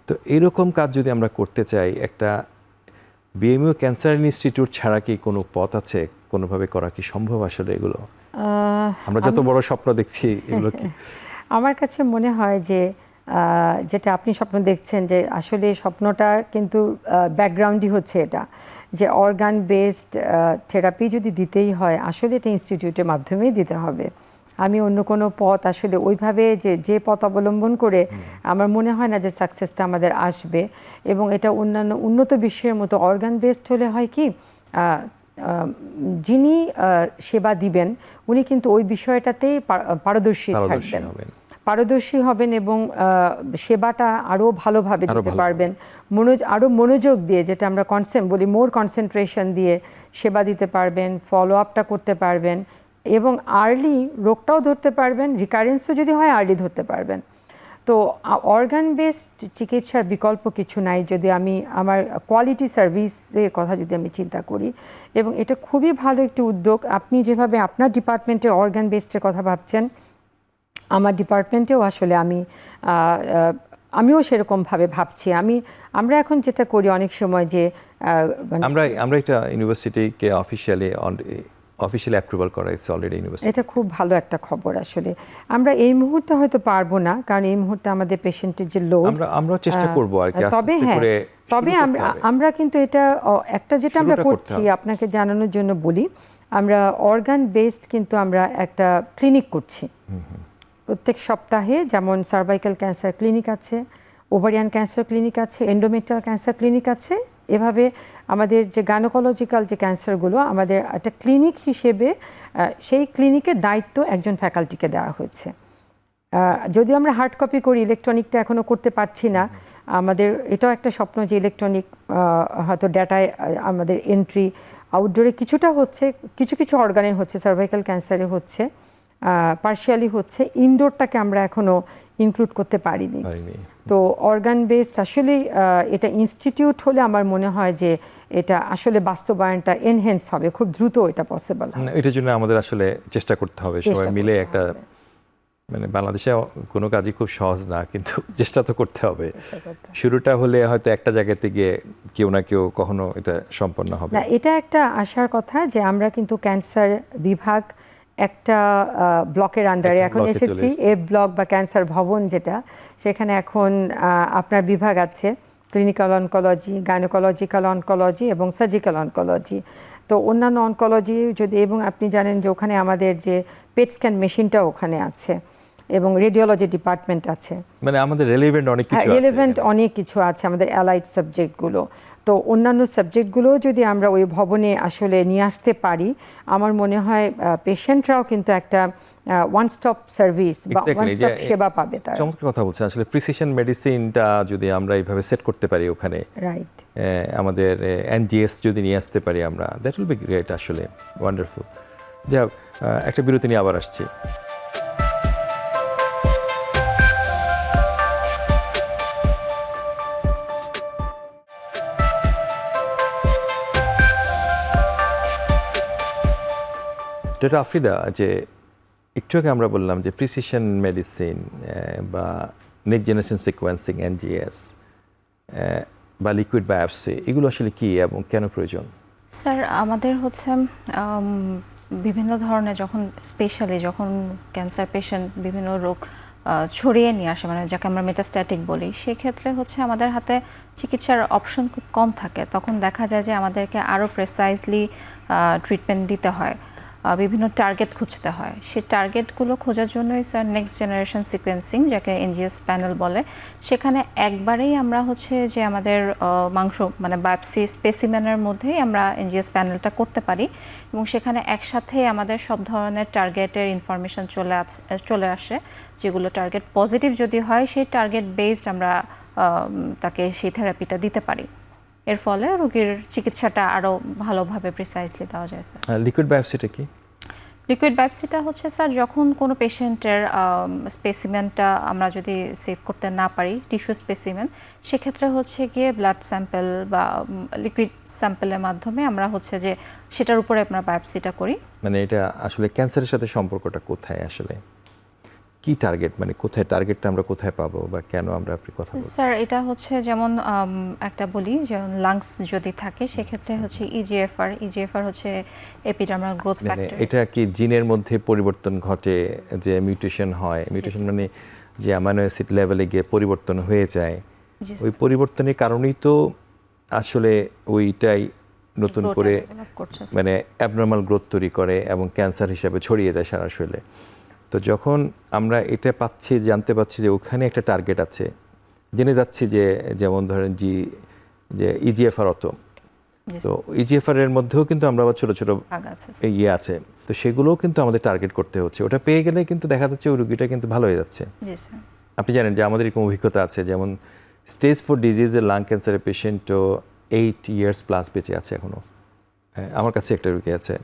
তো এরকম কাজ যদি আমরা করতে চাই, একটা বিএমইউ ক্যান্সার ইনস্টিটিউট ছাড়া কি কোনো পথ আছে, কোনোভাবে করা কি সম্ভব আসলে এগুলো? আমরা যত বড় স্বপ্ন দেখছি এগুলো কি? আমার কাছে মনে হয় যে যেটা আপনি স্বপ্ন দেখছেন, যে আসলে স্বপ্নটা কিন্তু ব্যাকগ্রাউন্ডই হচ্ছে এটা, যে অর্গান বেসড থেরাপি যদি দিতেই হয় আসলে এটা ইনস্টিটিউটের মাধ্যমেই দিতে হবে। আমি অন্য কোনো পথ আসলে ওইভাবে যে পথ অবলম্বন করে আমার মনে হয় না যে সাকসেসটা আমাদের আসবে। এবং এটা অন্যান্য উন্নত বিশ্বের মতো অর্গান বেসড হলে হয় কি, যিনি সেবা দিবেন উনি কিন্তু ওই বিষয়টাতেই পারদর্শী হবেন এবং সেবাটা আরও ভালোভাবে দিতে পারবেন, আরও মনোযোগ দিয়ে, যেটা আমরা মোর কনসেন্ট্রেশন দিয়ে সেবা দিতে পারবেন, ফলো আপটা করতে পারবেন, এবং আর্লি রোগটাও ধরতে পারবেন, রিকারেন্সও যদি হয় আর্লি ধরতে পারবেন। তো অর্গান বেসড চিকিৎসার বিকল্প কিছু নাই যদি আমার কোয়ালিটি সার্ভিসের কথা যদি আমি চিন্তা করি, এবং এটা খুবই ভালো একটি উদ্যোগ। আপনি যেভাবে আপনার ডিপার্টমেন্টে অর্গান বেসডের কথা ভাবছেন, আমার ডিপার্টমেন্টেও আসলে আমিও সেরকমভাবে ভাবছি। আমরা এখন যেটা করি অনেক সময় যে আমরা একটা ইউনিভার্সিটিকে অফিশিয়ালি অ্যাপ্রুভাল করা হয়েছে অলরেডি ইউনিভার্সিটি। এটা খুব ভালো একটা খবর। আসলে আমরা এই মুহূর্তে হয়তো পারবো না, কারণ এই মুহূর্তে আমাদের পেশেন্টের যে লোড, আমরা চেষ্টা করব আর কি, তবে আমরা কিন্তু এটা একটা যেটা আমরা করছি আপনাকে জানানোর জন্য বলি, আমরা অর্গান বেসড কিন্তু আমরা একটা ক্লিনিক করছি প্রত্যেক সপ্তাহে, যেমন সার্ভাইকাল ক্যান্সার ক্লিনিক আছে, ওভারিয়ান ক্যান্সার ক্লিনিক আছে, এন্ডোমেট্রিয়াল ক্যান্সার ক্লিনিক আছে। এভাবে আমাদের যে গাইনোকোলজিক্যাল যে ক্যান্সারগুলো আমাদের একটা ক্লিনিক হিসেবে সেই ক্লিনিকের দায়িত্ব একজন ফ্যাকাল্টিকে দেওয়া হয়েছে। যদিও আমরা হার্ড কপি করি, ইলেকট্রনিকটা এখনও করতে পারছি না। আমাদের এটাও একটা স্বপ্ন যে ইলেকট্রনিক হয়তো ডেটায় আমাদের এন্ট্রি আউটডোরে কিছুটা হচ্ছে, কিছু কিছু অর্গানের হচ্ছে, সার্ভাইকাল ক্যান্সারে হচ্ছে, পার্শিয়ালি হচ্ছে, ইনডোরটাকে আমরা এখনও ইনক্লুড করতে পারিনি। তো অর্গান বেসড আসলে এটা ইনস্টিটিউট হলে আমার মনে হয় যে এটা আসলে বাস্তবায়নটা এনহেন্স হবে, খুব দ্রুত এটা পসিবল হবে। এটার জন্য আমাদের আসলে চেষ্টা করতে হবে, সবাই মিলে একটা, মানে বাংলাদেশে কোনো কাজই খুব সহজ না, কিন্তু চেষ্টা তো করতে হবে। শুরুটা হলে হয়তো একটা জায়গাতে গিয়ে কেউ না কেউ কখনো এটা সম্পন্ন হবে না। এটা একটা আশার কথা যে আমরা কিন্তু ক্যান্সার বিভাগ একটা ব্লকের আন্ডারে এখন এসেছি, এ ব্লক বা ক্যান্সার ভবন যেটা, সেখানে এখন আপনার বিভাগ আছে, ক্লিনিক্যাল অনকোলজি, গাইনোকোলজিক্যাল অনকোলজি এবং সার্জিক্যাল অনকোলজি। তো অন্যান্য অনকোলজি যদি, এবং আপনি জানেন যে ওখানে আমাদের যে পেট স্ক্যান মেশিনটাও ওখানে আছে এবং রেডিওলজি ডিপার্টমেন্ট আছে, মানে আমাদের রেলেভেন্ট অনেক কিছু আছে, রেলেভেন্ট অনেক কিছু আছে আমাদের অ্যালাইড সাবজেক্টগুলো। তো অন্যান্য সাবজেক্টগুলোও যদি আমরা ওই ভবনে আসলে নিয়ে আসতে পারি, আমার মনে হয় পেশেন্টরাও কিন্তু একটা ওয়ান স্টপ সার্ভিস বা ওয়ান স্টপ সেবা পাবে। তার চমৎকার কথা বলছেন। আসলে প্রিসিশন মেডিসিনটা যদি আমরা এইভাবে সেট করতে পারি ওখানে, রাইট, আমাদের এনজিএস যদি নিয়ে আসতে পারি আমরা, দ্যাট উইল বি গ্রেট, আসলে ওয়ান্ডারফুল। যাই হোক, একটা বিরতি নিয়ে আবার আসছি। যেটা আফ্রিদা, যে একটু আগে আমরা বললাম যে প্রিসিশন মেডিসিন বা নেক্সট জেনারেশন সিকোয়েন্সিং, এনজিএস বা লিকুইড বায়োপসি, এগুলো আসলে কি এবং কেন প্রয়োজন? স্যার, আমাদের হচ্ছে বিভিন্ন ধরনের, যখন স্পেশালি যখন ক্যান্সার পেশেন্ট বিভিন্ন রোগ ছড়িয়ে নিয়ে আসে, মানে যাকে আমরা মেটাস্ট্যাটিক বলি, সেক্ষেত্রে হচ্ছে আমাদের হাতে চিকিৎসার অপশন খুব কম থাকে। তখন দেখা যায় যে আমাদেরকে আরও প্রেসাইজলি ট্রিটমেন্ট দিতে হয়, বিভিন্ন টার্গেট খুঁজতে হয়। সেই টার্গেটগুলো খোঁজার জন্যই স্যার নেক্সট জেনারেশন সিকোয়েন্সিং, যাকে এনজিএস প্যানেল বলে, সেখানে একবারেই আমরা হচ্ছে যে আমাদের মাংস মানে বায়োপসি স্পেসিমেনের মধ্যেই আমরা এনজিএস প্যানেলটা করতে পারি, এবং সেখানে একসাথে আমাদের সব ধরনের টার্গেটের ইনফরমেশন চলে আসে, যেগুলো টার্গেট পজিটিভ যদি হয় সেই টার্গেট বেসড আমরা তাকে সেই থেরাপিটা দিতে পারি। এর ফলে রোগীর চিকিৎসাটা আরও ভালোভাবে প্রিসাইজলি দেওয়া যায় স্যার। লিকুইড বায়োপসিটা কি? লিকুইড বায়োপসিটা হচ্ছে স্যার যখন কোনো পেশেন্টের স্পেসিমেনটা আমরা যদি সেভ করতে না পারি, টিস্যু স্পেসিমেন, সেক্ষেত্রে হচ্ছে গিয়ে ব্লাড স্যাম্পল বা লিকুইড স্যাম্পলের মাধ্যমে আমরা হচ্ছে যে সেটার উপরে আমরা বায়োপসিটা করি। মানে এটা আসলে ক্যান্সারের সাথে সম্পর্কটা কোথায়, আসলে কি টার্গেট, মানে কোথায় টার্গেটটা আমরা কোথায় পাবো বা কেন আমরা আপনি কথা বলছেন? স্যার, এটা হচ্ছে যেমন একটা বলি, যেমন লাংস যদি থাকে সেক্ষেত্রে হচ্ছে ইজিএফআর হচ্ছে এপিডার্মাল গ্রোথ ফ্যাক্টর। এটা কি জিনের মধ্যে পরিবর্তন ঘটে, যে মিউটেশন হয়, মিউটেশন মানে যে অ্যামাইনো অ্যাসিড লেভেলে গিয়ে পরিবর্তন হয়ে যায়, ওই পরিবর্তনের কারণেই তো আসলে ওইটাই নতুন করে মানে অ্যাবনর্মাল গ্রোথ তৈরি করে এবং ক্যান্সার হিসাবে ছড়িয়ে যায় সারা শরীরে। তো যখন আমরা এটা পাচ্ছি, জানতে পারছি যে ওখানে একটা টার্গেট আছে, জেনে যাচ্ছি যে যেমন ধরেন যে ইজিএফআর অত, তো ইজিএফআর এর মধ্যেও কিন্তু আমরা আবার ছোটো ছোটো ইয়ে আছে, তো সেগুলোও কিন্তু আমাদের টার্গেট করতে হচ্ছে। ওটা পেয়ে গেলে কিন্তু দেখা যাচ্ছে ওই রুগীটা কিন্তু ভালো হয়ে যাচ্ছে। আপনি জানেন যে আমাদের এরকম অভিজ্ঞতা আছে, যেমন স্টেজ 4 ডিজিজের লাং ক্যান্সারের পেশেন্টও 8 ইয়ার্স প্লাস বেঁচে আছে এখনও। আমার কাছে একটা রুগী আছে,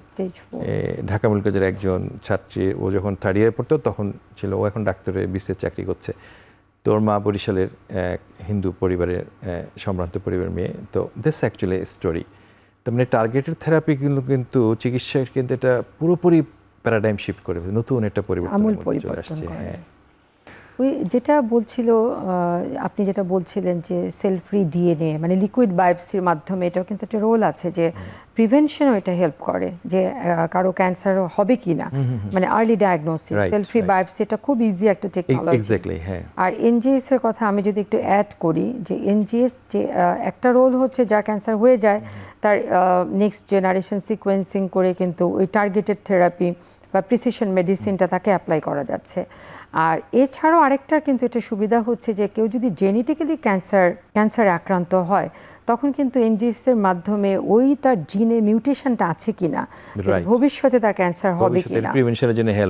ঢাকা মেডিকেল কলেজের একজন ছাত্রী, ও যখন 3rd ইয়ারে পড়তো তখন ছিল, ও এখন ডাক্তারে বিসিএস চাকরি করছে। তোর মা বরিশালের হিন্দু পরিবারের সম্ভ্রান্ত পরিবারের মেয়ে। তো দিস অ্যাকচুয়ালি স্টোরি। তার মানে টার্গেটেড থেরাপিগুলো কিন্তু চিকিৎসার কিন্তু এটা পুরোপুরি প্যারাডাইম শিফট করে, নতুন একটা পরিবর্তন চলে আসছে। হ্যাঁ, ওই যেটা বলছিল আপনি যেটা বলছিলেন যে সেল ফ্রি ডিএনএ মানে লিকুইড বায়োপসির মাধ্যমে এটাও কিন্তু একটা রোল আছে যে প্রিভেনশনও এটা হেল্প করে যে কারো ক্যান্সার হবে কি না মানে early diagnosis cell free biopsy এটা খুব ইজি একটা টেকনোলজি। এক্স্যাক্টলি, হ্যাঁ। আর এনজিএস এর কথা আমি যদি একটু অ্যাড করি যে এনজিএস যে একটা রোল হচ্ছে যার ক্যান্সার হয়ে যায় তার নেক্সট জেনারেশন সিকোয়েন্সিং করে কিন্তু ওই টার্গেটেড থেরাপি বা প্রিসিশন মেডিসিনটা তাকে অ্যাপ্লাই করা যাচ্ছে। আর এছাড়াও আরেকটা কিন্তু এটা সুবিধা হচ্ছে যে কেউ যদি জেনেটিক্যালি ক্যান্সারে আক্রান্ত হয় তখন কিন্তু এনজিএস এর মাধ্যমে ওই তার জিনে মিউটেশনটা আছে কিনা, ভবিষ্যতে তার ক্যান্সার হবে কিনা,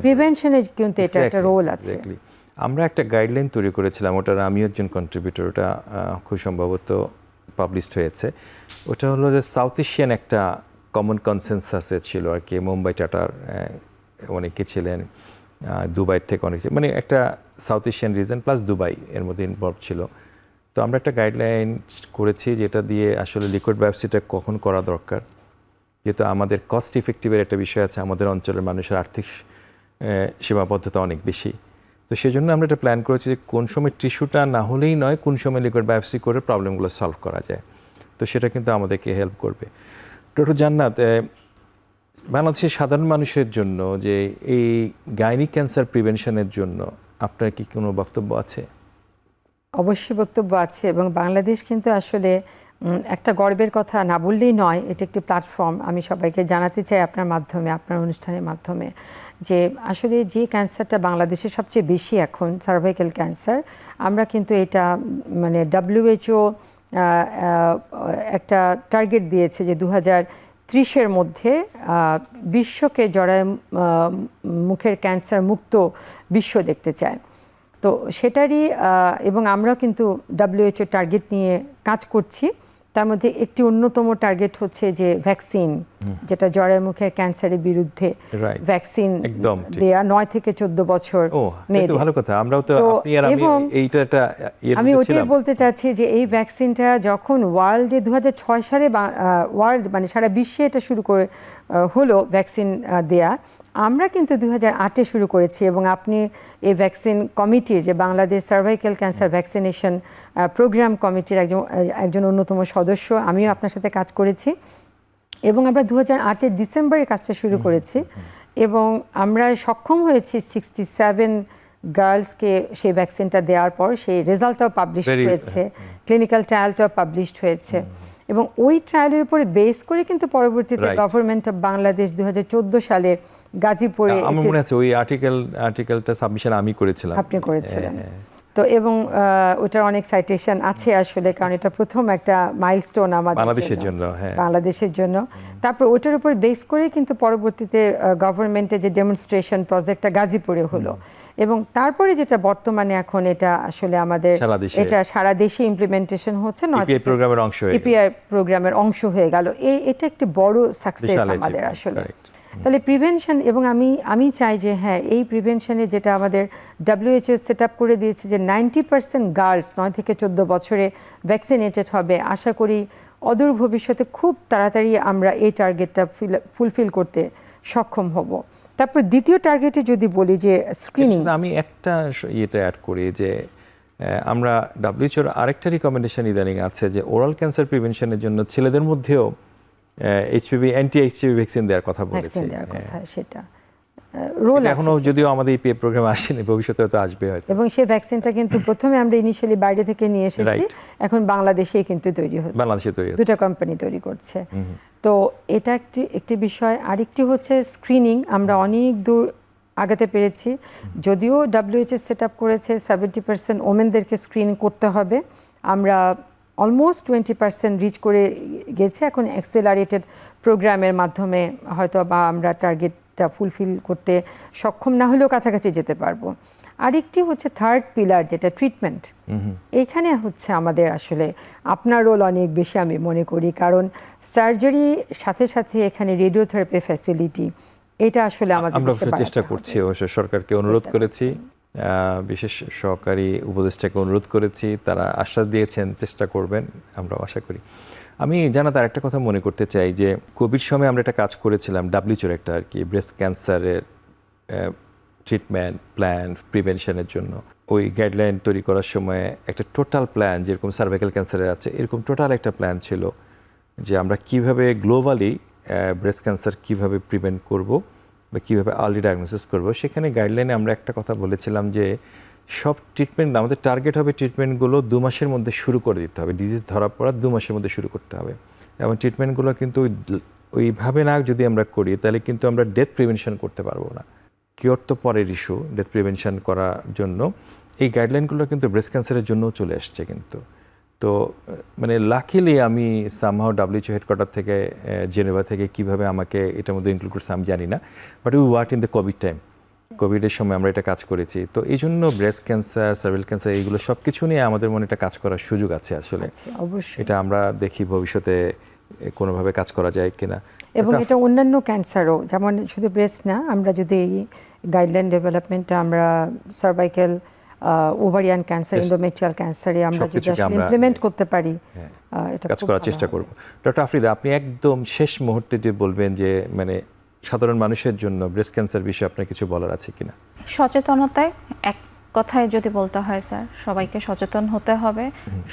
প্রিভেনশনে কিন্তু এটা একটা রোল আছে। আমরা একটা গাইডলাইন তৈরি করেছিলাম, ওটার আমিও একজন কন্ট্রিবিউটর, ওটা খুব সম্ভবত পাবলিশড হয়েছে। ওটা হলো যে সাউথ এশিয়ান একটা কমন কনসেনসাসে ছিল আর কি। মুম্বাই টাটার অনেকে ছিলেন, দুবাই থেকে অনেক, মানে একটা south Asian reason plus Dubai এর মধ্যে ইনভলভ ছিল। তো আমরা একটা গাইডলাইন করেছি যেটা দিয়ে আসলে লিকুইড বায়োপসিটা কখন করা দরকার, যেহেতু আমাদের কস্ট ইফেক্টিভের একটা বিষয় আছে, আমাদের অঞ্চলের মানুষের আর্থিক সীমাবদ্ধতা অনেক বেশি। তো সেই জন্য আমরা একটা প্ল্যান করেছি যে কোন সময় টিস্যুটা না হলেই নয়, কোন সময় লিকুইড বায়োপসি করে প্রবলেমগুলো সলভ করা যায়। তো সেটা কিন্তু আমাদেরকে হেল্প করবে। ডক্টর জান্নাত, বাংলাদেশের সাধারণ মানুষের জন্য যে এই গাইনিক ক্যান্সার প্রিভেনশনের জন্য আপনার কি কোনো বক্তব্য আছে? অবশ্যই বক্তব্য আছে, এবং বাংলাদেশ কিন্তু আসলে একটা গর্বের কথা না বললেই নয়, এটা একটি প্ল্যাটফর্ম। আমি সবাইকে জানাতে চাই আপনার মাধ্যমে, আপনার অনুষ্ঠানের মাধ্যমে, যে আসলে যে ক্যান্সারটা বাংলাদেশে সবচেয়ে বেশি এখন সার্ভাইকাল ক্যান্সার, আমরা কিন্তু এটা মানে WHO একটা টার্গেট দিয়েছে যে 2030-এর মধ্যে বিশ্বকে জরায়ু মুখের ক্যান্সার মুক্ত বিশ্ব দেখতে চায়। তো সেটারই এবং আমরা কিন্তু WHO টার্গেট নিয়ে কাজ করছি। তার মধ্যে একটি অন্যতম টার্গেট হচ্ছে যে ভ্যাকসিন, যেটা জরায়ু মুখের ক্যান্সারের বিরুদ্ধে ভ্যাকসিন দেয়া 9 থেকে 14 বছর মেয়েদের। ভালো কথা, আমরাও তো আপনি আর আমি এইটা আমি ওটাই বলতে চাচ্ছি যে এই ভ্যাকসিনটা যখন ওয়ার্ল্ডে 2006 সালে ওয়ার্ল্ড মানে সারা বিশ্বে এটা শুরু করে হলো ভ্যাকসিন দেয়া, আমরা কিন্তু 2008-এ শুরু করেছি। এবং আপনি এই ভ্যাকসিন কমিটির, যে Bangladesh cervical cancer vaccination programme কমিটির একজন অন্যতম সদস্য, আমিও আপনার সাথে কাজ করেছি। এবং আমরা 2008-এর ডিসেম্বরে কাজটা শুরু করেছি, এবং আমরা সক্ষম হয়েছি 67 গার্লসকে সেই ভ্যাকসিনটা দেওয়ার পর সেই রেজাল্টটাও পাবলিশ হয়েছে, ক্লিনিক্যাল ট্রায়ালটাও পাবলিশড হয়েছে। এবং ওই ট্রায়ালের উপরে বেস করে কিন্তু পরবর্তীতে গভর্নমেন্ট অফ বাংলাদেশ 2014 সালে গাজীপুরে, আমার মনে আছে ওই আর্টিকেলটা সাবমিশন আমি করেছিলাম। আপনি করেছিলেন তো, এবং ওটার অনেক সাইটেশন আছে আসলে, কারণ এটা প্রথম একটা মাইলস্টোন আমাদের বাংলাদেশের জন্য। তারপর ওটার উপর বেস করে কিন্তু পরবর্তীতে গভর্নমেন্টের যে ডেমনস্ট্রেশন প্রজেক্টটা গাজীপুরে হলো, এবং তারপরে যেটা বর্তমানে এখন এটা আসলে আমাদের এটা সারা দেশে ইমপ্লিমেন্টেশন হচ্ছে, ইপিআই প্রোগ্রামের অংশ হয়ে গেল। এটা একটি বড় সাকসেস আমাদের আসলে। তাহলে প্রিভেনশন, এবং আমি চাই যে হ্যাঁ, এই প্রিভেনশনে যেটা আমাদের WHO সেট আপ করে দিয়েছে যে 90% গার্লস 9 থেকে 14 বছরে ভ্যাকসিনেটেড হবে। আশা করি অদূর ভবিষ্যতে খুব তাড়াতাড়ি আমরা এই টার্গেটটা ফুলফিল করতে সক্ষম হব। তারপর দ্বিতীয় টার্গেটে যদি বলি যে স্ক্রিনিং, আমি একটা ইয়েটা অ্যাড করি যে আমরা WHOর আরেকটা রিকমেন্ডেশন ইদানিং আছে যে ওরাল ক্যান্সার প্রিভেনশনের জন্য ছেলেদের মধ্যেও অ্যান্টি-এইচপিভি ভ্যাকসিন দেওয়ার কথা বলেছে। সেটা রোল এখনো যদিও আমাদের এই প্রোগ্রামে আসেনি, ভবিষ্যতে হয়তো আসবে হয়তো। এবং সেই ভ্যাকসিনটা কিন্তু প্রথমে আমরা ইনিশিয়ালি বাইরে থেকে নিয়ে এসেছি, এখন বাংলাদেশেই কিন্তু তৈরি হচ্ছে, বাংলাদেশে তৈরি হচ্ছে, দুটো কোম্পানি তৈরি করছে। তো এটা একটি বিষয়। আরেকটি হচ্ছে স্ক্রিনিং, আমরা অনেক দূর আগাতে পেরেছি। যদিও WHO সেট আপ করেছে 70% ওমেনদেরকে স্ক্রিন করতে হবে, আমরা অলমোস্ট 20% রিচ করে গেছে। এখন অ্যাক্সেলারেটেড প্রোগ্রামের মাধ্যমে হয়তো বা আমরা টার্গেটটা ফুলফিল করতে সক্ষম না হলেও কাছাকাছি যেতে পারবো। আরেকটি হচ্ছে থার্ড পিলার, যেটা ট্রিটমেন্ট। এইখানে হচ্ছে আমাদের আসলে আপনার রোল অনেক বেশি আমি মনে করি, কারণ সার্জারি সাথে সাথে এখানে রেডিওথেরাপি ফ্যাসিলিটি, এটা আসলে আমরা চেষ্টা করছি, অবশ্য সরকারকে অনুরোধ করেছি, বিশেষ সহকারী উপদেষ্টাকে অনুরোধ করেছি, তারা আশ্বাস দিয়েছেন চেষ্টা করবেন, আমরাও আশা করি। আমি তার একটা কথা মনে করতে চাই যে কোভিড সময় আমরা একটা কাজ করেছিলাম WHOর একটা আর কি ব্রেস্ট ক্যান্সারের ট্রিটমেন্ট প্ল্যান প্রিভেনশনের জন্য। ওই গাইডলাইন তৈরি করার সময় একটা টোটাল প্ল্যান, যেরকম সার্ভাইকাল ক্যান্সারের আছে এরকম টোটাল একটা প্ল্যান ছিল যে আমরা কিভাবে গ্লোবালি ব্রেস্ট ক্যান্সার কিভাবে প্রিভেন্ট করব বা কীভাবে আর্লি ডায়াগনোসিস করব। সেখানে গাইডলাইনে আমরা একটা কথা বলেছিলাম যে সব ট্রিটমেন্ট, আমাদের টার্গেট হবে ট্রিটমেন্টগুলো 2 মাসের মধ্যে শুরু করে দিতে হবে, ডিজিজ ধরা পড়া 2 মাসের মধ্যে শুরু করতে হবে। এবং ট্রিটমেন্টগুলো কিন্তু ওইভাবে না যদি আমরা করি তাহলে কিন্তু আমরা ডেথ প্রিভেনশন করতে পারবো না। কিওর তো পরের ইস্যু, ডেথ প্রিভেনশন করার জন্য এই গাইডলাইনগুলো কিন্তু ব্রেস্ট ক্যান্সারের জন্যও চলে আসছে কিন্তু। তো মানে লাকিলি আমি সামহাও WHO হেডকোয়ার্টার থেকে জেনেভা থেকে কিভাবে আমাকে এটার মধ্যে ইনক্লুড করছে আমি জানি না, but we work in the Covid time, কোভিডের সময় আমরা এটা কাজ করেছি। তো এই জন্য ব্রেস্ট ক্যান্সার, সার্ভাইকাল ক্যান্সার এইগুলো সব কিছু নিয়ে আমাদের মনে একটা কাজ করার সুযোগ আছে আসলে। অবশ্যই এটা আমরা দেখি ভবিষ্যতে কোনোভাবে কাজ করা যায় কিনা। এবং এটা অন্যান্য ক্যান্সারও, যেমন শুধু ব্রেস্ট না, আমরা যদি গাইডলাইন ডেভেলপমেন্টটা আমরা সার্ভাইকাল, ওভারিয়ান ক্যান্সার, এন্ডোমেট্রিয়াল ক্যান্সারে আমরা যদি আসলে ইমপ্লিমেন্ট করতে পারি, এটা কাজ করার চেষ্টা করব। ডক্টর আফরিদা, আপনি একদম শেষ মুহূর্তে যে বলবেন যে মানে সাধারণ মানুষের জন্য ব্রেস্ট ক্যান্সার বিষয়ে আপনার কিছু বলার আছে কিনা? সচেতনতায় এক কথায় যদি বলতে হয় স্যার, সবাইকে সচেতন হতে হবে,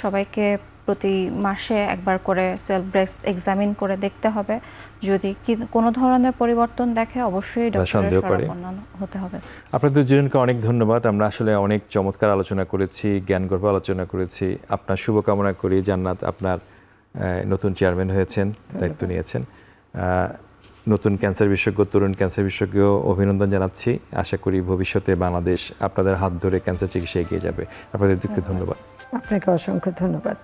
সবাইকে প্রতি মাসে একবার করে সেলফ ব্রেস্ট এক্সামিন করে দেখতে হবে। যদি কোনো ধরনের পরিবর্তন দেখে অবশ্যই ডক্টরের শরণাপন্ন হতে হবে। আপনাদের দুজনকে অনেক ধন্যবাদ। আমরা আসলে অনেক চমৎকার আলোচনা করেছি, জ্ঞানগর্ভ আলোচনা করেছি। আপনার শুভকামনা করি, জান্নাত আপনার নতুন চেয়ারম্যান হয়েছেন, দায়িত্ব নিয়েছেন। নতুন ক্যান্সার বিশেষজ্ঞ, তরুণ ক্যান্সার বিশেষজ্ঞ অভিনন্দন জানাচ্ছি। আশা করি ভবিষ্যতে বাংলাদেশ আপনাদের হাত ধরে ক্যান্সার চিকিৎসা এগিয়ে যাবে। আপনাদের দুঃখে ধন্যবাদ। আপনাকে অসংখ্য ধন্যবাদ।